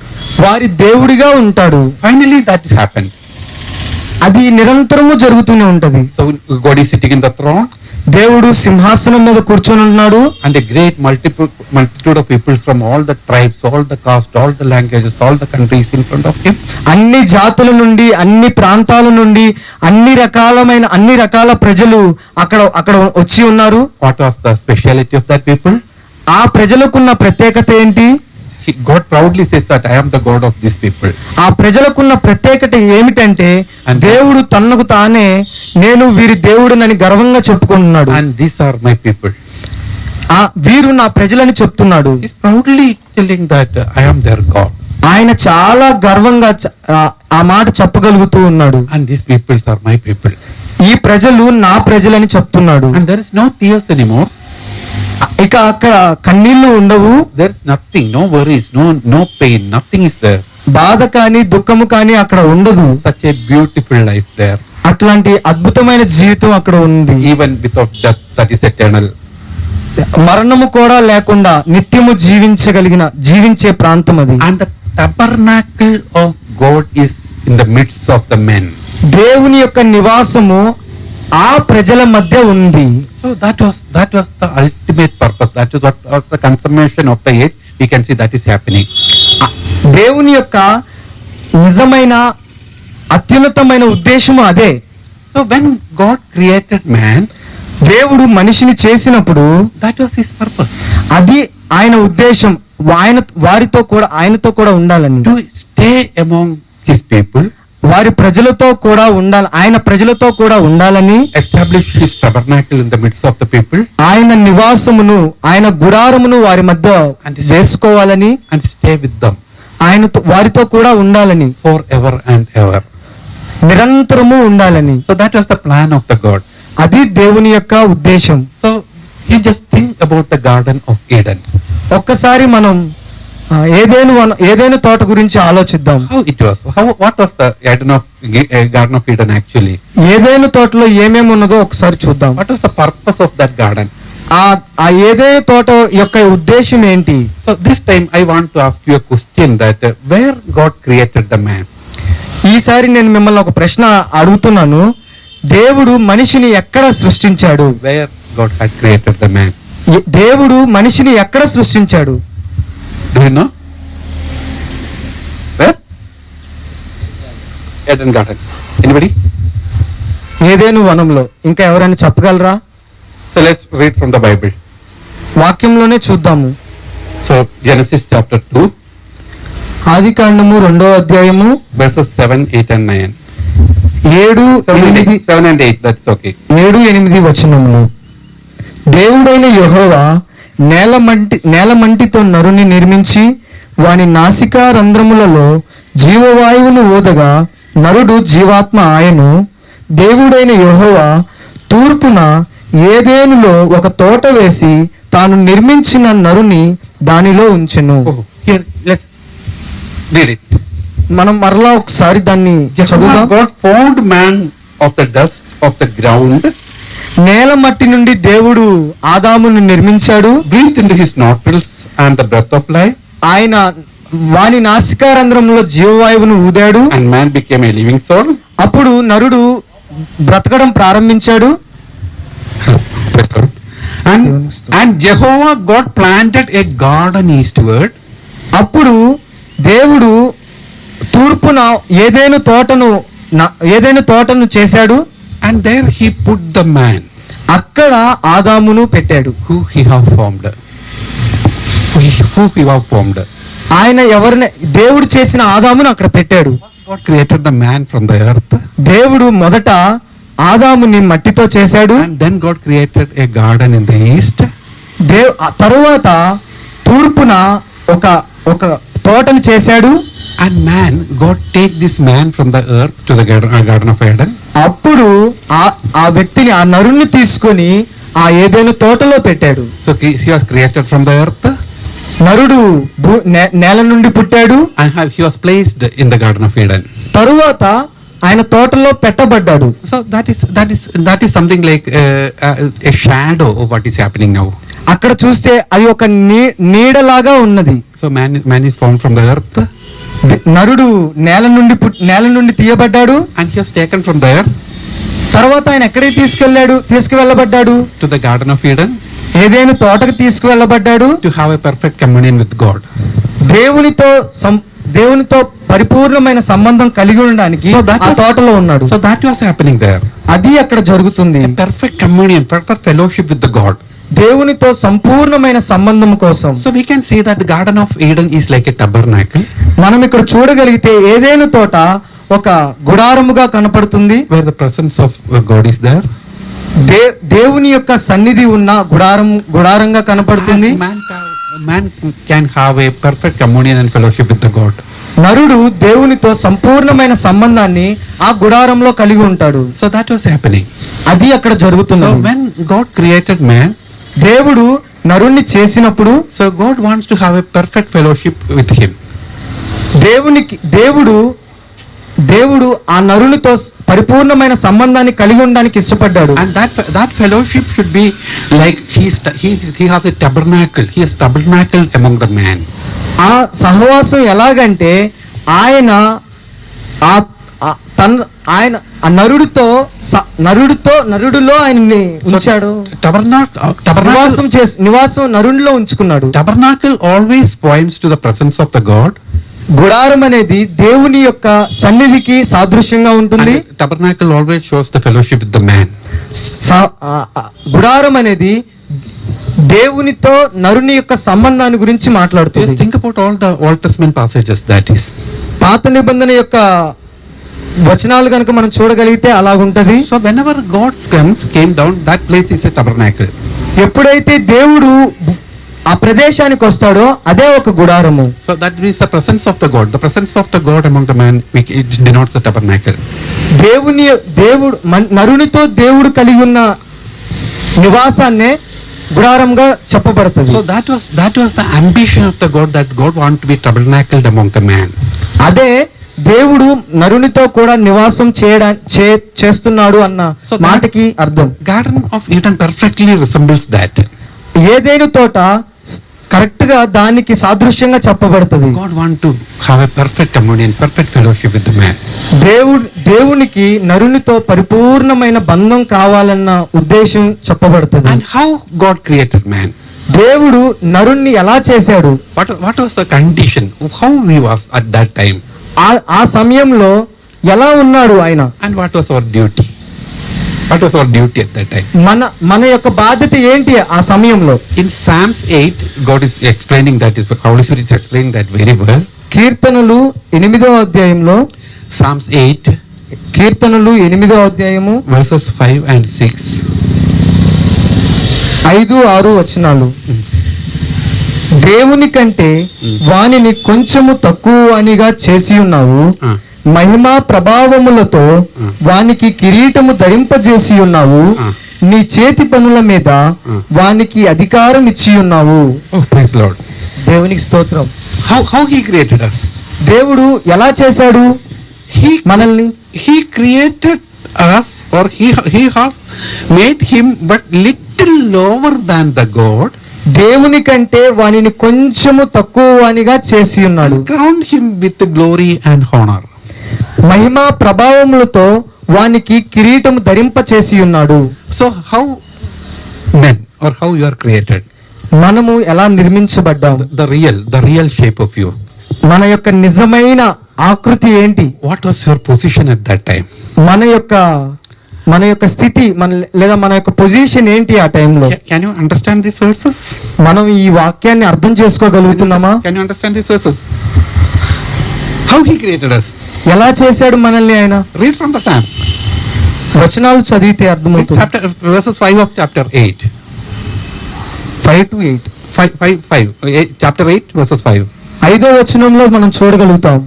వారి దేవుడిగా ఉంటాడు. Finally that has happened. అది నిరంతరము జరుగుతూనే ఉంటది. So God is sitting in the throne. దేవుడు సింహాసనం మీద కూర్చొని ఉన్నాడు. And a great multitude of people from all the tribes, all the caste, all the languages, all the countries in front of him. అన్ని జాతుల నుండి, అన్ని ప్రాంతాల నుండి, అన్ని రకాల ప్రజలు అక్కడ వచ్చి ఉన్నారు. What was the speciality of that people? ఆ ప్రజలకున్న ప్రత్యేకత ఏంటి? God proudly says that I am the God of these people. ఆ ప్రజలకున్న ప్రత్యేకత ఏమిటంటే దేవుడు తనకు తానే నేను వీరి దేవుడినని గర్వంగా చెప్పుకుంటున్నాడు. And these are my people. వీరు నా ప్రజలని చెప్తున్నాడు. He's proudly telling that I am their God. ఆయన చాలా గర్వంగా ఆ మాట చెప్పగలుగుతూ ఉన్నాడు. And these peoples are my people. ఈ ప్రజలు నా ప్రజలని చెప్తున్నాడు. And there is no tears anymore. ఇక అక్కడ కన్నీళ్లు ఉండవు, There is nothing, no worries, no pain, nothing is there. బాధ కానీ దుఃఖము కానీ అక్కడ ఉండదు. Such a beautiful life there. అట్లాంటి అద్భుతమైన జీవితం అక్కడ ఉంది. Even without death, that is eternal. మరణము కూడా లేకుండా నిత్యము జీవించే ప్రాంతం అది. And the tabernacle of God is in the midst of the men. దేవుని యొక్క నివాసము ఆ ప్రజల మధ్య ఉంది. So that was the ultimate purpose. That is what was the consummation of the age. We can see that is happening. దేవుని యొక్క నిజమైన అత్యున్నతమైన ఉద్దేశము అదే. So when God created man, దేవుడు మనిషిని చేసినప్పుడు that was his purpose. అది ఆయన ఉద్దేశం. ఆయనతో కూడా ఉండాలని, To stay among his people, వారి ప్రజలతో కూడా ఉండాలి, ఆయన ప్రజలతో కూడా ఉండాలని, establish his tabernacle in the midst of the people, ఆయన నివాసమును ఆయన గుడారమును వారి మధ్య వేసుకోవాలని, and stay with them వారితో కూడా ఉండాలని, forever and ever. నిరంతరము ఉండాలని. So that was the plan of the God. అది దేవుని యొక్క ఉద్దేశం. So you just think about the Garden of Eden. ఒక్కసారి మనం ఏదైనా తోట గురించి ఆలోచిద్దాం. How it was? What was the Garden of Eden actually? ఏదైనా తోటలో ఏమేమి ఉన్నదో ఒకసారి చూద్దాం. What was the purpose of that garden? ఆ ఏదైనా తోట యొక్క ఉద్దేశం ఏంటి? So this time I want to ask you a question that where God created the man? ఈసారి నేను మిమ్మల్ని ఒక ప్రశ్న అడుగుతున్నాను. దేవుడు మనిషిని ఎక్కడ సృష్టించాడు? Where God had created the man? దేవుడు మనిషిని ఎక్కడ సృష్టించాడు? Do you know? Where? Eden Garden. Anybody? Eden వనంలో. ఇంకా ఎవరైనా చెప్పగలరా? So let's read from the Bible. వాక్యంలోనే చూద్దాము. So Genesis chapter 2. ఆదికాండము 2వ అధ్యాయము verses 7, 8 and 9. 7, 8, that's okay. 7, 8 వచనములు. దేవుడైన యెహోవా నేలమంటితో నరుని నిర్మించి వాని నాసికా రంధ్రములలో జీవవాయువును ఊదగా నరుడు జీవాత్మ ఆయను. దేవుడైన యెహోవా తూర్పున ఏదేనులో ఒక తోట వేసి తాను నిర్మించిన నరుని దానిలో ఉంచెను. Here, let's read it. మనం మరలా ఒకసారి దాన్ని చదువుదాం. God formed man of the dust of the ground, నేల మట్టి నుండి దేవుడు ఆదామును నిర్మించాడు. breathed into his nostrils and the breath of life, ఆయన వాని నాసికా రంధ్రంలో జీవవాయువును ఊదాడు. and man became a living soul. అప్పుడు నరుడు బ్రతకడం ప్రారంభించాడు. And Jehovah God planted a garden eastward. అప్పుడు దేవుడు తూర్పున ఏదైనా తోటను చేశాడు. And there he put the man అక్కడ ఆదామును పెట్టాడు. who he have formed. ఆయన దేవుడు చేసిన ఆదామును అక్కడ పెట్టాడు. God created the man from the earth. దేవుడు మొదట ఆదాముని మట్టితో చేశాడు. And then God created a garden in the east. తరువాత తూర్పున ఒక తోటను చేశాడు. And man, God take this man from the earth to the Garden of Eden. అప్పుడు ఆ వ్యక్తిని ఆ నరుణ్ణి తీసుకొని ఆ ఏదైనా తోటలో పెట్టాడు. So he was created from the earth. నరుడు నేల నుండి పుట్టాడు. And he was placed in the Garden of Eden. తరువాత ఆయన తోటలో పెట్టబడ్డాడు. So that is something like a shadow of what is happening now. అక్కడ చూస్తే అది ఒక నీడలాగా ఉన్నది. So man is formed from the earth. నరుడు నేల నుండి తీయబడ్డాడు. And he was taken from there. తర్వాత ఆయన ఎక్కడికి తీసుకువెళ్ళబడ్డాడు? To the Garden of Eden. ఏదైనా తోటకు తీసుకువెళ్ళబడ్డాడు. To have a perfect communion with God. దేవునితో పరిపూర్ణమైన సంబంధం కలిగి ఉండడానికి ఆ తోటలో ఉన్నాడు. So that was happening there. అది అక్కడ జరుగుతుంది. A perfect communion, perfect fellowship with the God. దేవునితో సంపూర్ణమైన సంబంధం కోసం. So we can see that the Garden of Eden is like a tabernacle. మనం ఇక్కడ చూడగలిగితే ఏదైనా తోట ఒక గుడారముగా కనపడుతుంది. Where the presence of God is there. దేవుని యొక్క సన్నిధి ఉన్న గుడారంగా కనపడుతుంది. Man can have a perfect communion and fellowship with the God. నరుడు దేవునితో సంపూర్ణమైన సంబంధాన్ని ఆ గుడారంలో కలిగి ఉంటాడు. So that was happening. అది అక్కడ జరుగుతుంది. So when God created man, దేవుడు నరుణ్ణి చేసినప్పుడు So God wants to have a perfect fellowship with him. దేవుడు ఆ నరునితో పరిపూర్ణమైన సంబంధాన్ని కలిగి ఉండడానికి ఇష్టపడ్డాడు. And that fellowship should be like he has a tabernacle. He has tabernacle among the man. ఆ సహవాసం ఎలాగంటే ఆయన నరుడిలో ఆయన్ని ఉంచాడు. నివాసం నరుడిలో ఉంచుకున్నాడు. Tabernacle always points to the presence of the God. గుడారం అనేది దేవుని యొక్క సన్నిధికి సాదృశ్యంగా ఉంటుంది. Tabernacle always shows the fellowship with the man. గుడారం అనేది దేవునితో నరుని యొక్క సంబంధాన్ని గురించి మాట్లాడుతుంది. Think about all the Old Testament passages, that is. పాత నిబంధన యొక్క వచనాలు కనుక మనం చూడగలిగితే అలాగుంటది. So whenever God came down, that place is a tabernacle. ఎప్పుడైతే దేవుడు ఆ ప్రదేశానికి వస్తాడో అదే ఒక గుడారము. So that means the presence of the God. The presence of the God among the man, it denotes the tabernacle. నరునితో దేవుడు కలిగి ఉన్న నివాసాన్నే గుడారంగా చెప్పబడుతుంది. So that was the ambition of the God, that God want to be tabernacled among the man. అదే దేవుడు నరునితో కూడా నివాసం చేస్తున్నాడు అన్న మాటకి అర్థం. Garden of Eden perfectly resembles that. ఏదైనా తోట కరెక్ట్ గా దానికి సాదృశ్యంగా చెప్పబడుతుంది. God want to have a perfect communion, perfect fellowship with the man. దేవునికి నరునితో పరిపూర్ణమైన బంధం కావాలన్న ఉద్దేశం చెప్పబడుతుంది. And how God created man? దేవుడు నరుణ్ణి ఎలా చేశాడు? What was the condition? How he was at that time? ఆ సమయంలో ఎలా ఉన్నాడు ఆయన? And what was our duty? What was our duty at that time? మన యొక్క బాధ్యత ఏంటి ఆ సమయంలో? In Psalms 8, God is explaining that, is Holy Spirit is explaining that very well. కీర్తనలు 8వ అధ్యాయంలో, Psalms 8, కీర్తనలు 8వ అధ్యాయము verses 5 and 6. 5-6 వచనాలు. దేవుని కంటే వానిని కొంచెము తక్కువ అనిగా చేసి ఉన్నావు, మహిమా ప్రభావములతో వానికి కిరీటము ధరింపజేసి ఉన్నావు, నీ చేతి పనుల మీద వానికి అధికారం ఇచ్చి ఉన్నావు. Praise the Lord. దేవునికి స్తోత్రం. How he created us? దేవుడు ఎలా చేశాడు మనల్ని? He created us, or he has made him but little lower than the God. దేవుని కంటే వానిని కొంచెము తక్కువ వానిగా చేసి ఉన్నాడు. Crowned him with glory and honor. మహిమా ప్రభావములతో వానికి కిరీటము ధరింప చేసి ఉన్నాడు. So how men, or how you are created? మనము ఎలా నిర్మించబడ్డాం? The real shape of you. మన యొక్క నిజమైన ఆకృతి ఏంటి? What was your position at that time? మన యొక్క స్థితి, లేదా మన యొక్క పొజిషన్ ఏంటి ఆ టైంలో? Can you understand these verses? మనం ఈ వాక్యాన్ని అర్థం చేసుకోగలుగుతున్నామా? Can you understand these verses? How he created us? ఎలా చేశాడు మనల్ని ఆయన? Read from the Psalms. వచనాలు చదివితే అర్థమవుతుంది. Verses 5 of chapter 8. 5-8. 5. Chapter 8 verses 5. 5వ వచనంలో మనం చూడగలుగుతాం,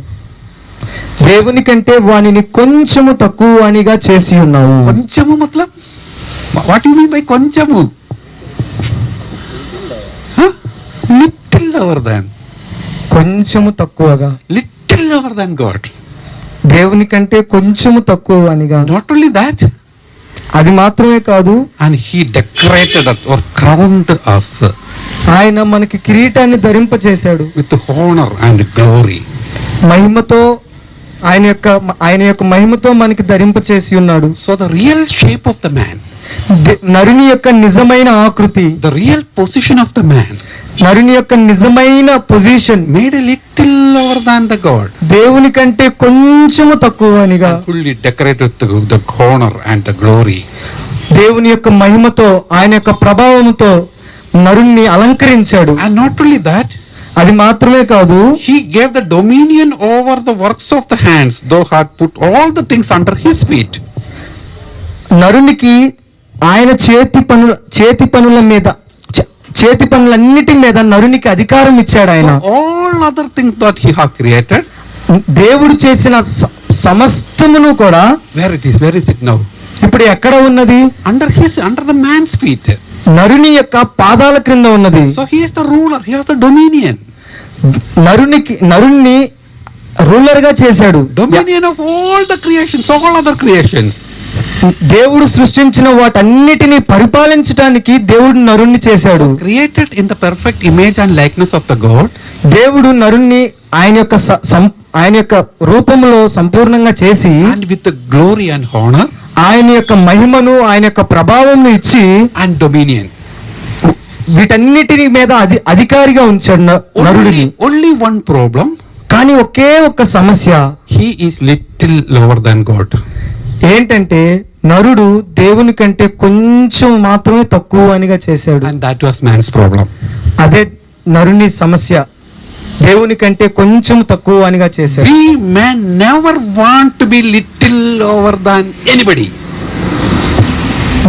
దేవుని కంటే వానిని కొంచెము తక్కువ అనిగా చేసి ఉన్నావు. కొంచెము మతలబ్ వాట్ యు మీన్ బై కొంచెము? లిటిల్ లోవర్ దాన్. కొంచెము తక్కువగా, లిటిల్ లోవర్ దాన్ గాడ్. దేవుని కంటే కొంచెము తక్కువ అనిగా. నాట్ ఓన్లీ దాట్, అది మాత్రమే కాదు, and he decorated or crowned us. ఆయన మనకి కిరీటాన్ని ధరింప చేశాడు విత్ హానర్ అండ్ గ్లోరీ. మహిమతో, ఆయన యొక్క మహిమతో మనకి ధరింప చేసి ఉన్నాడు. So the real shape of the man, నరుని యొక్క నిజమైన ఆకృతి, the real position of the man, నరుని యొక్క నిజమైన position made a little lower than the god. దేవుని కంటే కొంచెము తక్కువనిగా, fully decorated with the honour and the glory. దేవుని యొక్క మహిమతో, ఆయన యొక్క ప్రభావంతో నరుణ్ణి అలంకరించాడు. అండ్ నాట్ ఓన్లీ దట్, అది మాత్రమే కాదు, he gave the dominion over the works of the hands, though had put all the things under his feet. నరునికి ఆయన చేతి పనులన్నిటి మీద నరునికి అధికారం ఇచ్చాడు ఆయన. All other things that he had created, దేవుడు చేసిన సమస్తమును కూడా, where is it now? ఇప్పుడు ఎక్కడ ఉన్నది? Under the man's feet. నరుని యొక్క పాదాల క్రింద ఉన్నది. So he is the ruler, he has the dominion. నరుణ్ణి రూలర్ గా చేశాడు. Dominion of all the creations, all other creations. దేవుడు సృష్టించిన వాటన్నిటిని పరిపాలించడానికి దేవుడు నరుణ్ణి చేశాడు. Created in the perfect image and likeness of the God. దేవుడు నరుణ్ణి ఆయన యొక్క రూపంలో సంపూర్ణంగా చేసి, and with the glory and honor, ఆయన యొక్క మహిమను ఆయన యొక్క ప్రభావం ఇచ్చి and dominion, వీటన్నిటిని మీద అధికారిగా ఉంచాడు నరుడిని. Only one problem. కానీ ఒకే ఒక్క సమస్య, he is little lower than God. ఏంటంటే నరుడు దేవుని కంటే కొంచెం మాత్రమే తక్కువ అనిగా చేశాడు. And that was man's problem. అదే నరుని సమస్య, దేవుని కంటే కొంచెం తక్కువ అనిగా చేశాడు. We men never want to be little lower than anybody.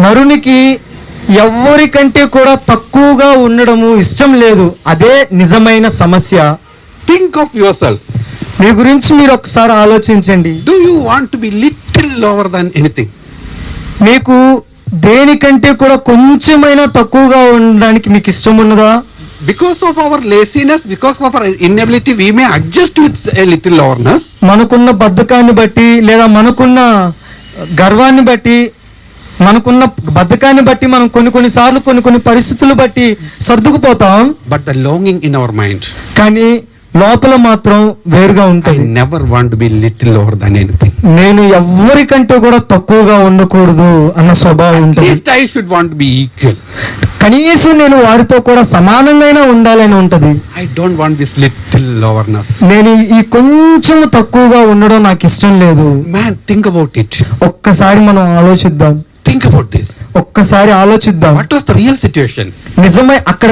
నరునికి ఎవరికంటే కూడా తక్కువగా ఉండడము ఇష్టం లేదు. అదే నిజమైన సమస్య. Think of yourself. మీ గురించి మీరు ఒకసారి ఆలోచించండి. Do you want to be little lower than anything? మీకు దేనికంటే కూడా కొంచెమైనా తక్కువగా ఉండడానికి మీకు ఇష్టం ఉన్నదా? Because of our laziness, because of our inability, we may adjust with a little lowerness. మనకున్న బద్ధకాన్ని బట్టి లేదా మనకున్న గర్వాన్ని బట్టి, మనకున్న బద్ధకాన్ని బట్టి మనం కొన్నిసార్లు కొన్ని పరిస్థితులు బట్టి సర్దుకుపోతాం. But the longing in our mind, కానీ లోపల మాత్రం వేరుగా I ఉంటుంది. never want to be little lower than anything. నేను ఎవరికంటే కూడా తక్కువగా ఉండకూడదు అన్న స్వభావం At ఉంటుంది. least I should want to be equal. కనీసం నేను వారితో కూడా సమానంగా ఉండాలని ఉంటది. I don't want this little lowerness. నేను ఈ కొంచెం తక్కువగా ఉండడం నాకు ఇష్టం లేదు. Man, think about it. ఒక్కసారి మనం ఆలోచిద్దాం. Think about this. ఒక్కసారి ఆలోచిద్దాం. What was the real situation? అక్కడ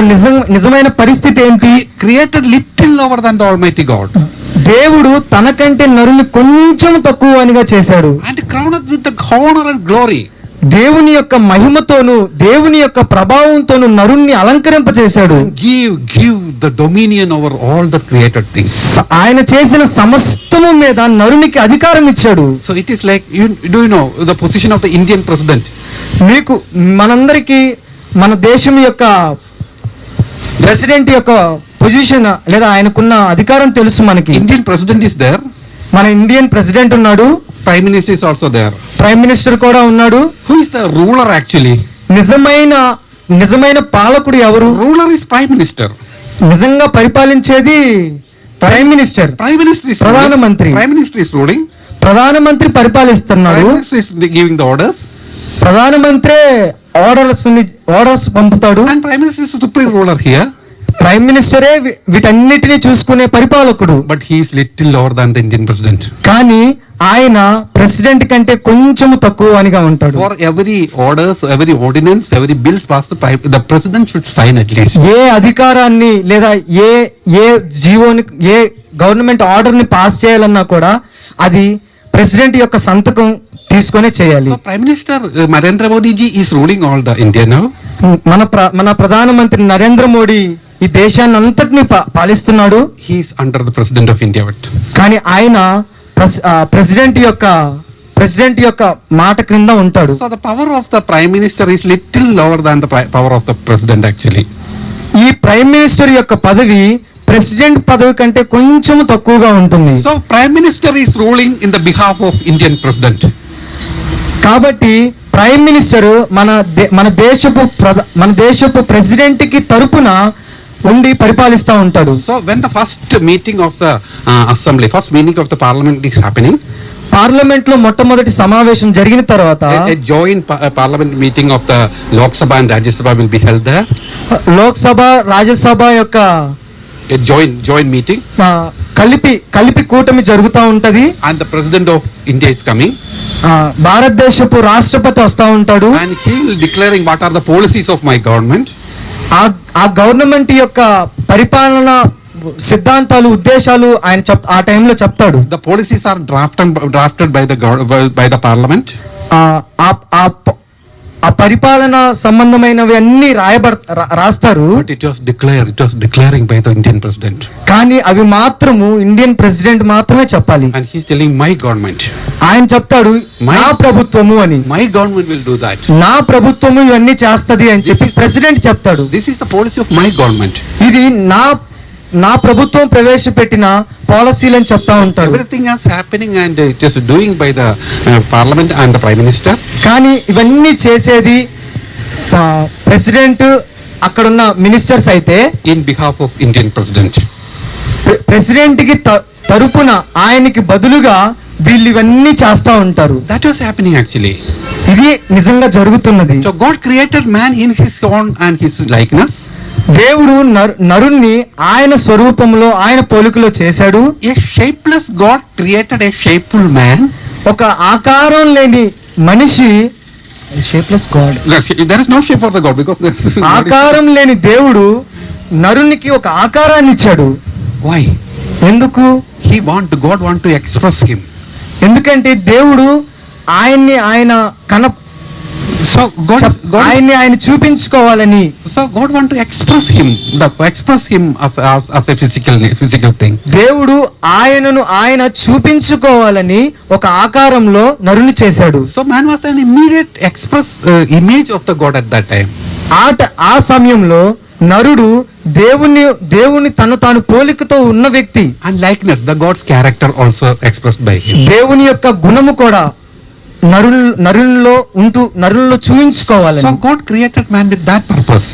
నిజమైన పరిస్థితి ఏంటి? He created little lower than the Almighty God. దేవుడు తనకంటే నరుని కొంచెం తక్కువ అనిగా చేశాడు. And crowned with the honor and glory. దేవుని యొక్క మహిమతోను దేవుని యొక్క ప్రభావంతోను నరుణ్ణి అలంకరింపచేశాడు. Give the dominion over all the created things. ఆయన చేసిన సమస్తము మీద నరునికి అధికారం ఇచ్చాడు. So it is like, do you know the position of the Indian president? మీకు మనందరికీ మన దేశం యొక్క ప్రెసిడెంట్ యొక్క పొజిషన్ లేదా ఆయనకున్న అధికారం తెలుసు మనకి. Indian president is there. మన ఇండియన్ ప్రెసిడెంట్ ఉన్నాడు. Prime minister is also there. Prime minister కూడా ఉన్నాడు. Who is the ruler actually? నిజమైన పాలకుడు ఎవరు? Ruler is prime minister. నిజంగా పరిపాలించేది prime minister. Prime minister is ప్రధానమంత్రి. Prime minister is ruling. ప్రధానమంత్రి పరిపాలిస్తున్నాడు. Prime minister is giving the orders. ప్రధానమంత్రి ఆర్డర్స్ పంపుతాడు. And prime minister is the supreme ruler here. Prime మినిస్టరే వీటన్నిటిని చూసుకునే పరిపాలకుడు. But he is little lower than the Indian president. కానీ ఆయన ప్రెసిడెంట్ కంటే కొంచెం తక్కువ అనిగా ఉంటాడు. For every orders, every ordinance, every bills passed, the president should sign at least. ఏ అధికారాన్ని లేదా ఏ జీవోని ఏ గవర్నమెంట్ ఆర్డర్ ని పాస్ చేయాలన్నా కూడా అది ప్రెసిడెంట్ యొక్క సంతకం తీసుకొనే చేయాలి. So Prime Minister Narendra Modi ji is ruling all the India now. మన ప్రధానమంత్రి నరేంద్ర మోడీ ఈ దేశాన్ని అంతటిని పాలిస్తున్నాడు. He is under the president of India. కానీ ఆయన ప్రెసిడెంట్ యొక్క మాట క్రింద ఉంటాడు. So the power of the prime minister is little lower than the power of the president actually. ఈ ప్రైమ్ మినిస్టర్ యొక్క పదవి ప్రెసిడెంట్ పదవి కంటే కొంచెం తక్కువగా ఉంటుంది. So prime minister is ruling in the behalf of Indian president. కాబట్టి prime minister మన దేశపు ప్రెసిడెంట్ కి తరపున ఉండి పరిపాలిస్తా ఉంటాడు. So when the first meeting of the assembly, first meeting of the parliament is happening, parliament లో మొట్టమొదటి సమావేశం జరిగిన తర్వాత a joint parliament meeting of the Lok Sabha and Rajya Sabha will be held there. Lok Sabha Rajya Sabha యొక్క A joint meeting. కలిపి కూటమి జరుగుతూ ఉంటది. And the president of India is coming. భారతదేశపు రాష్ట్రపతి వస్తా ఉంటాడు. And he will declaring what are the policies of my government. ఆ గవర్నమెంట్ యొక్క పరిపాలన సిద్ధాంతాలు ఉద్దేశాలు ఆయన ఆ టైంలో చెప్తాడు. The policies are drafted by the parliament. ఆ పరిపాలన సంబంధమైనవి అన్ని రాస్తారు. But it was declaring by the Indian president. కానీ అవి మాత్రము ఇండియన్ ప్రెసిడెంట్ మాత్రమే చెప్పాలి. And he is telling my government. ఆయన చెప్తాడు నా ప్రభుత్వము అని, My government will do that. నా ప్రభుత్వము ఇవన్నీ చేస్తది అని చెప్పి ప్రెసిడెంట్ చెప్తాడు. This is the policy of my government. ఇది నా ప్రభుత్వం ప్రవేశపెట్టిన పాలసీలని చెప్తా ఉంటాడు. Everything is happening and it is doing by the parliament and the prime minister. కానీ ఇవన్నీ చేసేది ప్రెసిడెంట్, అక్కడున్న మినిస్టర్స్ అయితే In behalf of Indian president. President కి తరపున ఆయనకి బదులుగా వీళ్ళు ఇవన్నీ చేస్తా ఉంటారు. That was happening actually. ఇది నిజంగా జరుగుతున్నది. So God created man in his own and his likeness. దేవుడు నరుణ్ణి ఆయన స్వరూపంలో ఆయన పోలికలో చేశాడు. A shapeless God created a shapeful man. ఒక ఆకారం లేని మనిషి, shapeless God, There is no shape for the God because there is ఆకారం లేని దేవుడు నరునికి ఒక ఆకారాన్ని ఇచ్చాడు. Why? ఎందుకు? God want to express him. ఎందుకంటే దేవుడు ఆయన So ఆయన్ని ఆయన చూపించుకోవాలని. So God want to express him as a physical thing. దేవుడు ఆయన చూపించుకోవాలని ఒక ఆకారంలో నరుని చేశాడు. So man was an immediate image of the God at that time. ఆ సమయంలో నరుడు దేవుని తాను పోలికతో ఉన్న వ్యక్తి. And likeness, the God's character also expressed by him. దేవుని యొక్క గుణము కూడా నరుల్లో చూపించుకోవాలని. So God created man with that purpose.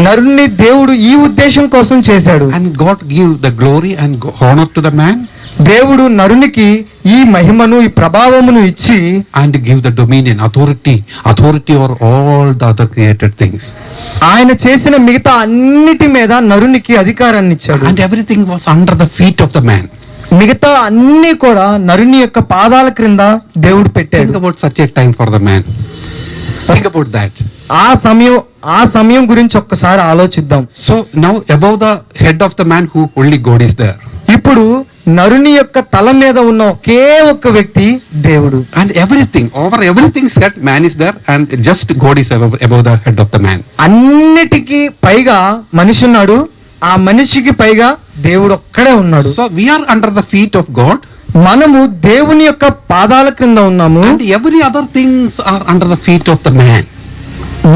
నరుణ్ణి దేవుడు ఈ ఉద్దేశం కోసం చేశాడు. And God give the glory and honor to the man. దేవుడు నరునికి ఈ మహిమను, ఈ ప్రభావమును ఇచ్చి and give the dominion, authority over all the other created things. ఆయన చేసిన మిగతా అన్నిటి మీద నరునికి అధికారాన్ని ఇచ్చాడు. And everything was under the feet of the man. మిగతా అన్ని కూడా నరుని యొక్క పాదాల క్రింద దేవుడు పెట్టాడు. Think about such a time for the man. Think about that. ఆ సమయం గురించి ఒక్కసారి ఆలోచిద్దాం. So now above the head of the man who only God is there. ఇప్పుడు నరుని యొక్క తల మీద ఉన్న ఒకే ఒక్క వ్యక్తి దేవుడు. And over everything set man is there and just God is above the head of the man. అన్నిటికీ పైగా మనిషి ఉన్నాడు, ఆ మనిషికి పైగా దేవుడు ఒక్కడే ఉన్నాడు. So we are under the feet of God. మనము దేవుని యొక్క పాదాల క్రింద ఉన్నాము. And every other things are under the feet of the man.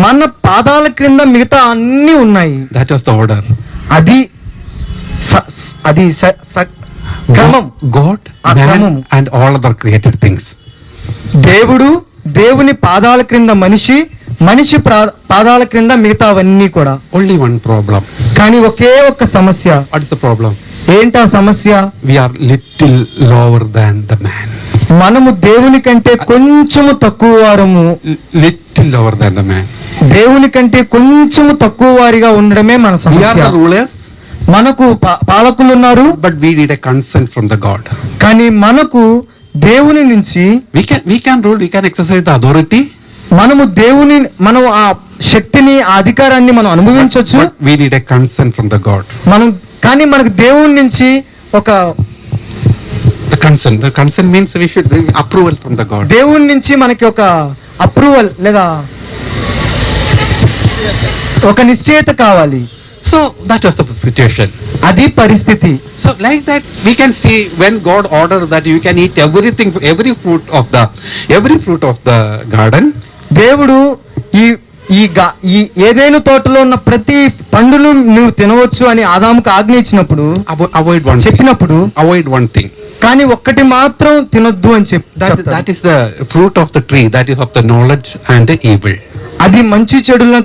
మన పాదాల క్రింద మిగతా అన్ని ఉన్నాయి. That was the order. అది క్రమం. God, man and all other created things. దేవుని పాదాల క్రింద మనిషి పాదాల క్రింద మిగతావన్నీ కూడా. Only one problem. కానీ ఒకే ఒక్క సమస్య. What is the problem? ఏంటా సమస్య? We are little lower than the man. మనము దేవుని కంటే కొంచెము తక్కువ వారము. Little lower than the man. దేవుని కంటే కొంచెము తక్కువ వారిగా ఉండడమే మన సమస్య. We are the rulers. మనకు పాలకులు ఉన్నారు. But we need a consent from the God. కానీ మనకు దేవుని నుంచి we can rule, we can exercise the authority. మనం ఆ శక్తిని, ఆ అధికారాన్ని మనం అనుభవించవచ్చు. But we need a consent from the God. కానీ మనకు దేవుని నుంచి ఒక the consent means we should approval from the God. దేవుని నుంచి మనకి ఒక అప్రూవల్ లేదా ఒక నిశ్చయత కావాలి. So that was the situation. అది పరిస్థితి. So like that we can see when God ordered that you can eat every fruit of the garden. దేవుడు ఈ ఏదైనా తోటలో ఉన్న ప్రతి పండును నువ్వు తినవచ్చు అని ఆదాముకు ఆజ్ఞ ఇచ్చినప్పుడు చెప్పినప్పుడు avoid one thing. కానీ ఒక్కటి మాత్రం తినొద్దు అని that is the fruit of the tree, that is of the knowledge and the evil. అది మంచి చెడులను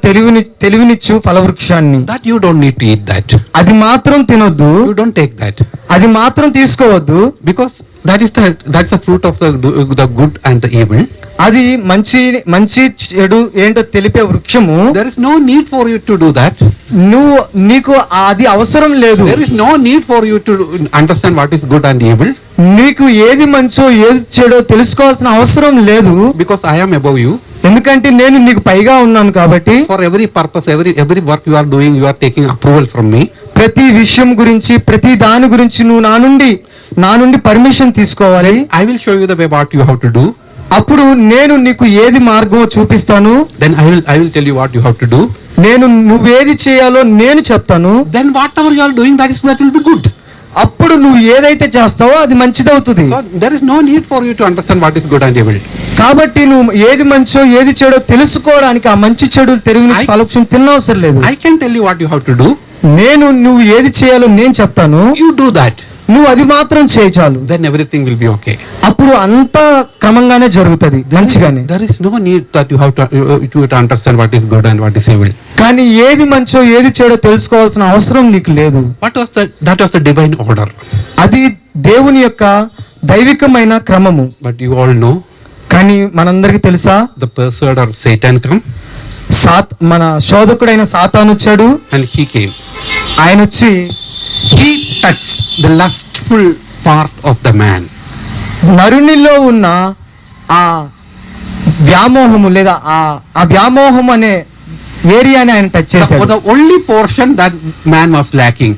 తెలివినిచ్చు ఫలవృక్షాన్ని. That you don't need to eat that. అది మాత్రం తినొద్దు. You don't take that. అది మాత్రం తీసుకోవద్దు. Because that's the fruit of the good and the evil. అది మంచి చెడు ఏంటో తెలిపే వృక్షము. There is no need for you to do that. నీకు అది అవసరం లేదు. There is no need for you to understand what is good and evil. నీకు ఏది మంచో ఏది చెడో తెలుసుకోవాల్సిన అవసరం లేదు. Because I am above you. ఎందుకంటే నేను నీకు పైగా ఉన్నాను కాబట్టి. For every purpose, every work you are doing, you are taking approval from me. ప్రతి విషయం గురించి, ప్రతి దాని గురించి నువ్వు నా నుండి పర్మిషన్ తీసుకోవాలి. I will show you the way what you have to do. అప్పుడు నేను నీకు ఏది మార్గమో చూపిస్తాను. Then I will tell you what you have to do. నువ్వేది చేయాలో నేను చెప్తాను. Then whatever you are doing, that will be good. అప్పుడు నువ్వు ఏదైతే చేస్తావో అది మంచిదవుతుంది. So there is no need for you to understand what is good and evil. కాబట్టి నువ్వు ఏది మంచో ఏది చెడో తెలుసుకోవడానికి ఆ మంచి చెడు తెలివిని ఫలవృక్షం తినవసరం లేదు. I can tell you what you have to do. నువ్వు ఏది చేయాలో నేను చెప్తాను, You do that. నువ్వు అది మాత్రం చేయి చాలు. Then everything will be okay. అప్పుడు అంతా క్రమంగానే జరుగుతుంది, మంచిగానే. There is no need that you have to understand what is good and what is evil. కానీ ఏది మంచో ఏది చెడో తెలుసుకోవాల్సిన అవసరం నీకు లేదు. That was the divine order. అది దేవుని యొక్క దైవికమైన క్రమము. But you all know, కానీ మనందరికి తెలుసా, the persuader Satan come, మన శోధకుడైన సాతాను వచ్చాడు. and he came. ఆయన వచ్చి He touched the lustful part of the man. నరునిలో ఉన్న ఆ వ్యామోహము లేదా ఆ వ్యామోహం అనే ఏరియాని ఆయన టచ్ చేశాడు. The only portion that man was lacking.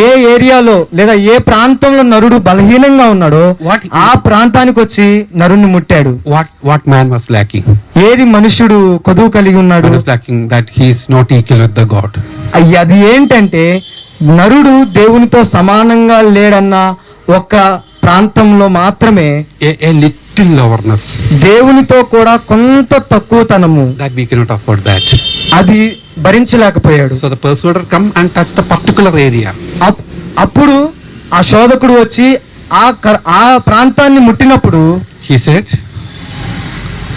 ఏ ఏరియాలో లేదా ఏ ప్రాంతంలో నరుడు బలహీనంగా ఉన్నాడో ఆ ప్రాంతానికి వచ్చి నరుణ్ణి ముట్టాడు. What man was lacking? ఏది మనుషుడు కొదువు కలిగి ఉన్నాడు? Man was lacking that he is not equal with the God. అది ఏంటంటే నరుడు దేవునితో సమానంగా లేడన్న ఒక ప్రాంతంలో మాత్రమే A little lowerness. దేవునితో కూడా కొంత తక్కువతనము. That we cannot afford that. అది భరించలేకపోయాడు. So the persuader come and touch the particular area. అప్పుడు ఆ శోధకుడు వచ్చి ఆ ప్రాంతాన్ని ముట్టినప్పుడు He said,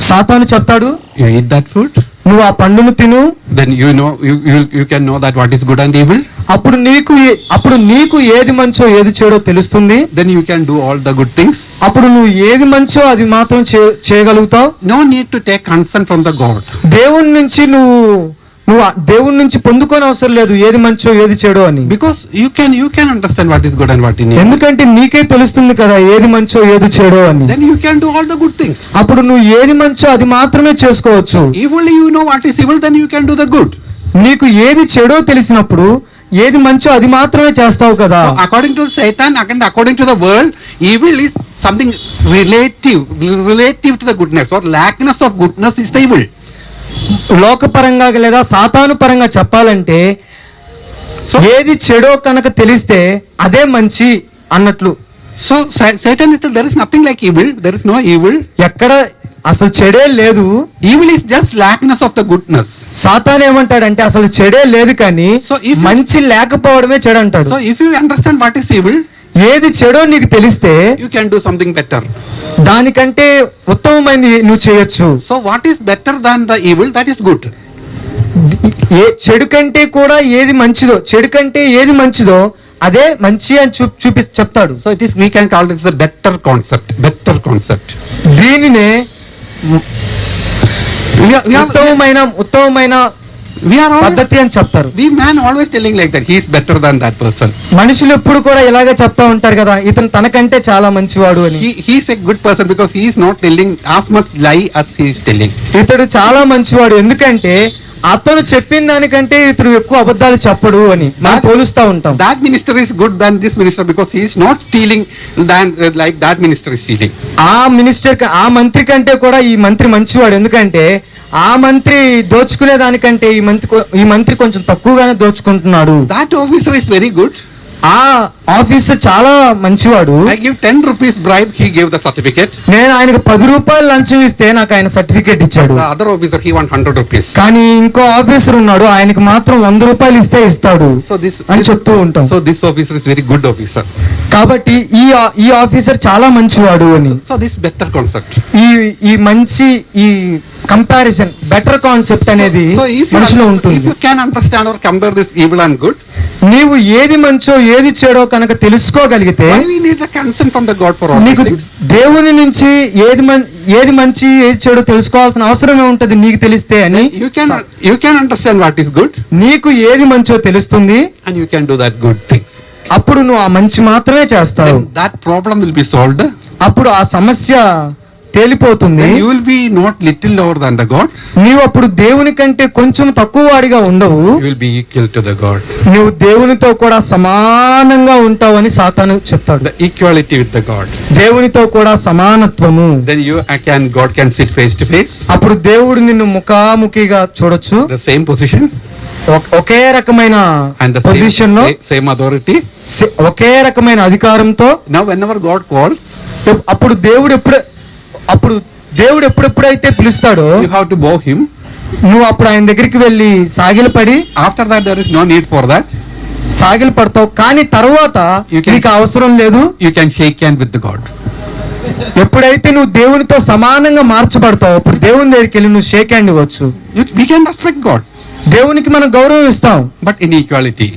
సాతాను చెప్తాడు, you eat that food, నువ్వు ఆ పండును తిను, then you can know that what is good and evil. అప్పుడు నీకు ఏది మంచో ఏది చెడో తెలుస్తుంది. Then you can do all the good things. అప్పుడు నువ్వు ఏది మంచో అది మాత్రం చేయగలుగుతావు. No need to take consent from the God. దేవుని నుంచి నువ్వు దేవుని నుంచి పొందుకోని అవసరం లేదు ఏది మంచో ఏది చెడో అని. Because you can understand what is good and what is evil. ఎందుకంటే నీకే తెలుస్తుంది కదా ఏది మంచో ఏది చెడో అని. Then you can do all the good things. అప్పుడు నువ్వు ఏది మంచో అది మాత్రమే చేసుకోవచ్చు. If only you know what is evil, then you can do the good. నీకు ఏది చెడో తెలిసినప్పుడు ఏది మంచో అది మాత్రమే చేస్తావు కదా. So according to Satan and according to the world, evil is something relative to the goodness, or lackness of goodness is the evil. లోకపరంగా లేదా సాతాను పరంగా చెప్పాలంటే ఏది చెడో కనుక తెలిస్తే అదే మంచి అన్నట్లు. So Satan is, there is nothing like evil. There is no evil. ఎక్కడ అసలు చెడే లేదు. Evil is just lackness of the goodness. సాతాను ఏమంటాడంటే అసలు చెడే లేదు కానీ మంచి లేకపోవడమే చెడు అంటాడు. So if you understand what is evil, ఏది చెడో నీకు తెలిస్తే you can do something better. దానికంటే ఉత్తమమైనది నువ్వు చేయొచ్చు. So what is better than the evil? That is good. చెడు కంటే కూడా ఏది మంచిదో, చెడు కంటే ఏది మంచిదో అదే మంచి అని చెప్తాడు. So it is, we can call this a better concept. దీనినే ఉత్తమమైన పద్ధతి అని చెప్తారు. We man always telling like that, he is better than that person. మనుషులు ఎప్పుడు కూడా ఇలాగే చెప్తా ఉంటారు కదా, ఇతను తనకంటే చాలా మంచివాడు అని. He is a good person because he is not telling as much lie as he is telling. ఇతడు చాలా మంచివాడు ఎందుకంటే అతను చెప్పిన దానికంటే ఇతడు ఎక్కువ అబద్ధాలు చెప్పడు అని మనం పోలుస్తా ఉంటాం. That minister is good than this minister because he is not stealing than like that minister is stealing. ఆ మంత్రి కంటే కూడా ఈ మంత్రి మంచివాడు ఎందుకంటే ఆ మంత్రి దోచుకునే దానికంటే ఈ మంత్రి కొంచెం తక్కువగానే దోచుకుంటున్నాడు. That officer is very good. ఆ ఆఫీసర్ చాలా మంచివాడు. I give 10 rupees bribe, he gave the certificate. నేను ఆయనకు 10 రూపాయలు లంచం ఇస్తే నాకు ఆయన సర్టిఫికేట్ ఇచ్చాడు. The other officer he want 100 rupees. కానీ ఇంకో ఆఫీసర్ ఉన్నాడు, ఆయనకు మాత్రం 100 రూపాయలు ఇస్తే ఇస్తాడు అని చెప్తూ ఉంటాం. So this officer is very good officer. కాబట్టి ఈ ఆఫీసర్ చాలా మంచివాడు అని. So this better concept. ఈ మంచి ఈ కంపారిజన్ బెటర్ కాన్సెప్ట్ అనేది మనిషిలో ఉంటుంది. If you can understand or compare this evil and good, నీవు ఏది మంచో ఏది చెడో కనుక తెలుసుకోగలిగితే why we need the consent from the God for all these things? దేవుని నుంచి ఏది మంచి ఏది చెడో తెలుసుకోవాల్సిన అవసరమే ఉంటది నీకు తెలిస్తే అని. You can understand what is good, నీకు ఏది మంచో తెలుస్తుంది, and you can do that good things. అప్పుడు నువ్వు ఆ మంచి మాత్రమే చేస్తావు. Then that problem will be solved. అప్పుడు ఆ సమస్య తేలిపోతుంది. then you will be not little lower than the God. నీవు అప్పుడు దేవుని కంటే కొంచెం తక్కువ వాడిగా ఉండవు, You will be equal to the God. నువ్వు దేవునితో కూడా సమానంగా ఉంటావని సాతాను చెప్తాడు. The equality with the God. దేవునితో కూడా సమానత్వము. Then God can sit face to face. అప్పుడు దేవుడు నిన్ను ముఖాముఖిగా చూడొచ్చు, The same position ఒకే రకమైన and the పొజిషన్ లో, same authority. ఒకే రకమైన అధికారంతో. Now whenever God calls, అప్పుడు దేవుడు ఎప్పుడెప్పుడైతే పిలుస్తాడో you have to bow him. నువ్వు అప్పుడు ఆయన దగ్గరికి వెళ్ళి సాగిలపడి, After that there is no need for that. సాగిలు పడతావు. కానీ తర్వాత You can- నీకు అవసరం లేదు. You can shake hand with the God. ఎప్పుడైతే నువ్వు దేవునితో సమానంగా మార్చబడతావు అప్పుడు దేవుని దగ్గరికి వెళ్ళి నువ్వు షేక్ హ్యాండ్ ఇవ్వచ్చు. We can respect God, దేవునికి మనం గౌరవం ఇస్తాం, but in equality.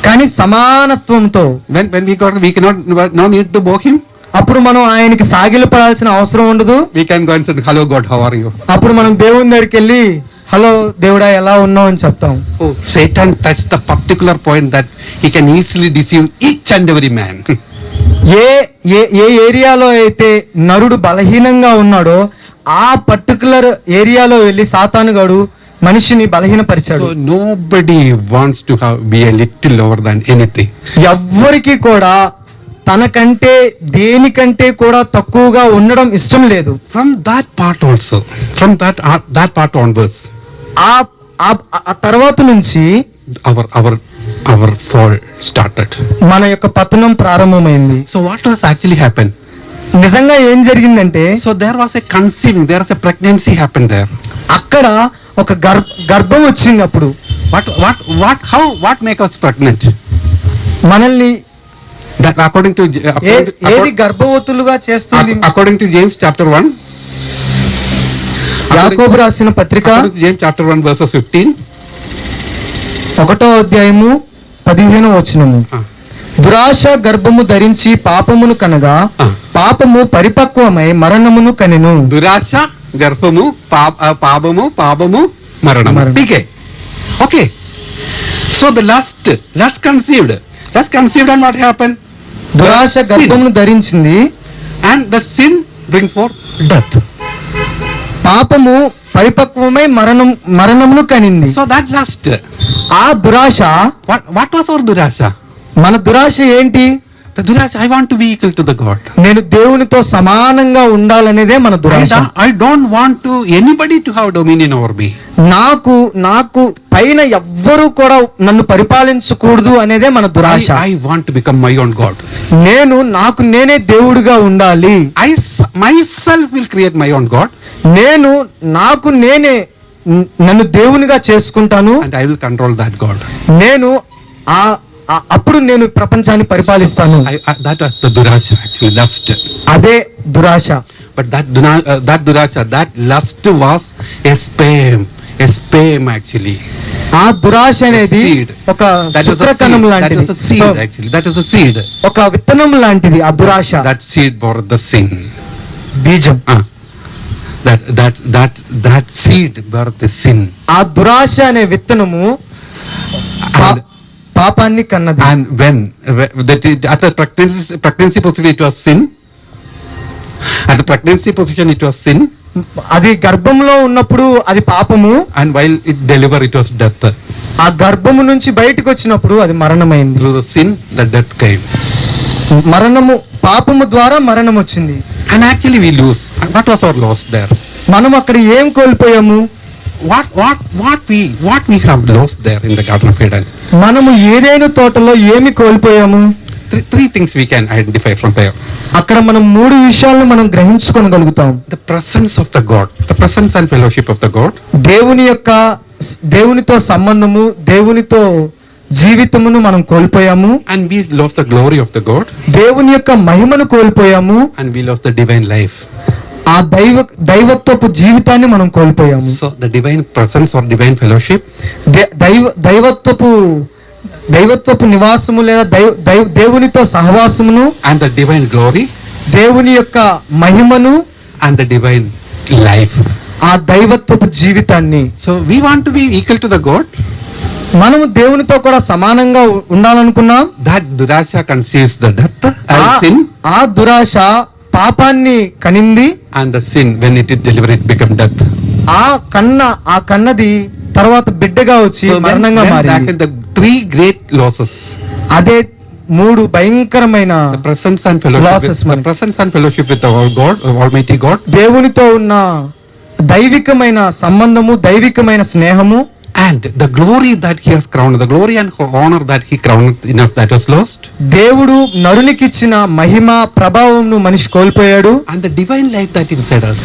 కానీ సమానత్వంతో. When we cannot, no need to bow him. అప్పుడు మనం ఆయనకి సాగిలు పడాల్సిన అవసరం ఉండదు. We can go and say, hello God, how are you? అప్పుడు మనం దేవుని దగ్గరికి వెళ్ళి హలో దేవుడా ఎలా ఉన్నావు అని చెప్తాం. Oh, Satan touched the particular point that he can easily deceive each and every man. ఏ ఏరియాలో అయితే నరుడు బలహీనంగా ఉన్నాడో ఆ పర్టికులర్ ఏరియాలో వెళ్ళి సాతానుగాడు మనిషిని బలహీనపరిచాడు. So nobody wants to be a little lower than anything. ఎవ్వరికి కూడా తనకంటే దేనికంటే కూడా తక్కువగా ఉండడం ఇష్టం లేదు. From that part also, from that part onwards, ఆ తర్వాత నుంచి our fall started. మన యొక్క పతనం ప్రారంభమైంది. So what was actually happened? నిజంగా ఏం జరిగిందంటే, So there was a conceiving, there was a pregnancy happened there. అక్కడ ఒక గర్భం వచ్చింది. అప్పుడు What make us pregnant? మనల్ని That ఏది గర్భవతులుగా చేస్తుంది? according to James chapter 1. యాకోబు రాసిన పత్రిక James chapter 1 verses 15. 1వ అధ్యాయము 15వ వచనము. దురాశ గర్భము ధరించి పాపమును కనగా పాపము పరిపక్వమై మరణమును కనెను. దురాశ గర్భము పాపము మరణము. Okay. So the lust conceived and what happened? దురాశ గర్భమును ధరించింది and the sin bring forth death. పాపము పరిపక్వమై మరణమును కనింది. So that lust, ఆ దురాశ, what was our durasha? మన దురాశ ఏంటి? The durasha, I want to be equal to the God. నేను దేవునితో సమానంగా ఉండాలనేదే మన దురాశ. I don't want to anybody to have dominion over me. నాకు పైన ఎవ్వరూ కూడా నన్ను పరిపాలించకూడదు అనేదే మన దురాశ. I want to become my own God. నాకు నేనే దేవుడిగా ఉండాలి. I myself will create my own God. నాకు నేనే నన్ను దేవునిగా చేసుకుంటాను. And I will control that God. అప్పుడు నేను ప్రపంచాన్ని పరిపాలిస్తాను. That was the durasha, actually lust. అదే దురాశ. But that durasha, that lust was a sperm actually. ఆ దురాశ అనేది ఒక శుక్రకణం లాంటిది. That is a seed. ఒక విత్తనం లాంటిది ఆ దురాశ. That seed bore the sin. బీజం. That seed bore the sin. ఆ దురాశ అనే విత్తనము పాపాన్ని కన్నది. And when at the pregnancy position it was sin. At the pregnancy position it was sin. అది గర్భంలో ఉన్నప్పుడు అది పాపము. And while it delivered it was death. ఆ గర్భము నుంచి బయటకు వచ్చినప్పుడు అది మరణమైంది. Through the sin the death came. మరణము, పాపము ద్వారా మరణం వచ్చింది. And actually we lose. What was our loss there? మనం అక్కడ ఏం కోల్పోయాము? What we have lost there in the Garden of Eden? మనము ఏదైనా తోటలో ఏమి కోల్పోయాము? Three things we can identify from there. అక్కడ మనం 3 విషయాలను మనం గ్రహించుకోగలుగుతాం. The presence of the God, the presence and fellowship of the God. దేవునితో సంబంధము, దేవునితో జీవితమును మనం కోల్పోయాము. And we lost the glory of the God. దేవుని యొక్క మహిమను కోల్పోయాము. And we lost the divine life. ఆ దైవత్వపు జీవితాన్ని మనం కోల్పోయాము. So the divine presence or divine fellowship, దైవత్వపు నివాసము లేదా దేవునితో సహవాసమును, and the divine glory, దేవుని యొక్క మహిమను, and the divine life, ఆ దైవత్వపు జీవితాన్ని. So we want to be equal to the God. మనము దేవునితో కూడా సమానంగా ఉండాలనుకున్నాం. That durasha conceives the death and sin. ఆ దురాశ పాపాన్ని కనింది, and the sin, when it is delivered, become death. ఆ కన్నది తర్వాత బిడ్డగా వచ్చి So when మరణంగా back మారింది. in the three great losses, అదే 3 భయంకరమైన the presence and fellowship, losses the presence and fellowship with our God, Almighty God, దేవునితో ఉన్న దైవికమైన సంబంధము, దైవికమైన స్నేహము, and the glory that he has crowned, the glory and honor that he crowned in us, that was lost, దేవుడు నరునికిచ్చిన మహిమ ప్రభావంను మనిషి కోల్పోయాడు. and the divine life that inside us.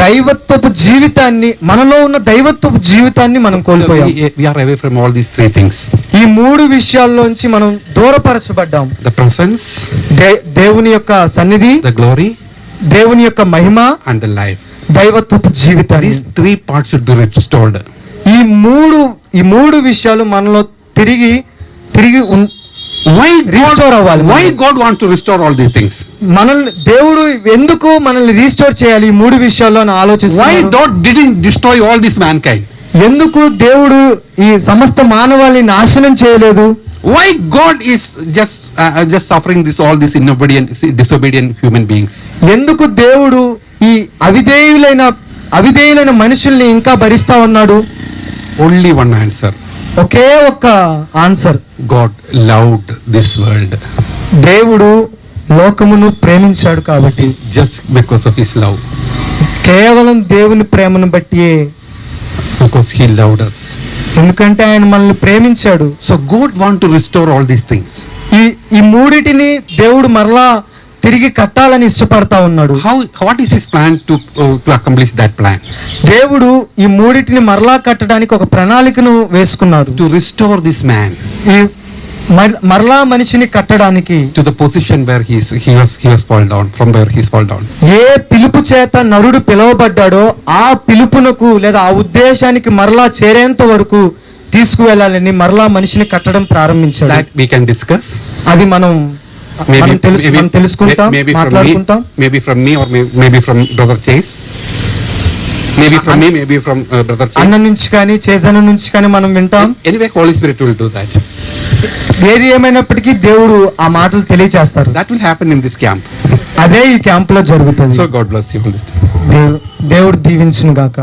దైవత్వపు జీవితాన్ని, మనలో ఉన్న దైవత్వపు జీవితాన్ని మనం So కోల్పోయాం. we are away from all these three things: ఈ 3 విషయాల్లోంచి మనం దూరపరచబడ్డాం. the presence, దేవుని యొక్క సన్నిధి, the glory, దేవుని యొక్క మహిమ, and the life. దైవత్వపు జీవితాన్ని. These three parts should be restored. ఈ మూడు విషయాలు మనలో తిరిగి రీస్టోర్ అవ్వాలి. Why God wants to restore all these things? మనల్ని దేవుడు ఎందుకు మనల్ని రీస్టోర్ చేయాలి ఈ 3 విషయాల్లో అని Why ఆలోచిస్తున్నాడు. God didn't destroy all this mankind? ఎందుకు దేవుడు ఈ సమస్త మానవాళిని నాశనం చేయలేదు? Why God is just suffering all these disobedient human beings? ఎందుకు దేవుడు ఈ అవిధేయులైన మనుషుల్ని ఇంకా భరిస్తా ఉన్నాడు? Only one answer: ఒకే ఒక్క answer. God loved this world. దేవుడు లోకమును ప్రేమించాడు కాబట్టి. It's just because of his love. కేవలం దేవుని ప్రేమను బట్టియే, because he loved us. ఎందుకంటే ఆయన మనల్ని ప్రేమించాడు. So God wants to restore all these things. ఈ మూడిటిని దేవుడు మరలా తిరిగి కట్టాలని ఇష్టపడతా ఉన్నాడు. What is his plan to accomplish that plan? దేవుడు ఈ మూడిటిని మరలా కట్టడానికి ఒక ప్రణాళికను వేసుకున్నాడు. To restore this man ఈ మరలా మనిషిని కట్టడానికి, to the position where he was fall down, from where he's fall down. ఏ పిలుపు చేత నరుడు పిలువబడ్డాడో ఆ పిలుపునకు లేదా ఆ ఉద్దేశానికి మరలా చేరేంత వరకు తీసుకువెళ్ళాలని మరలా మనిషిని కట్టడం ప్రారంభించాడు. That we can discuss. అది మనం తెలుసుకుంటాం, మాట్లాడుకుంటాం. Maybe from me or maybe from Brother Chase. Maybe from me, maybe from Brother Chase. అన్న నుంచి కానీ చేజన నుంచి కానీ మనం వింటాం. Anyway, Holy Spirit will do that. ఏది ఏమైనప్పటికీ దేవుడు ఆ మాటలు తెలియజేస్తారు. That will happen in this camp. అదే ఈ క్యాంప్ లో జరుగుతుంది. So God bless you. దేవుడు దీవించును గాక.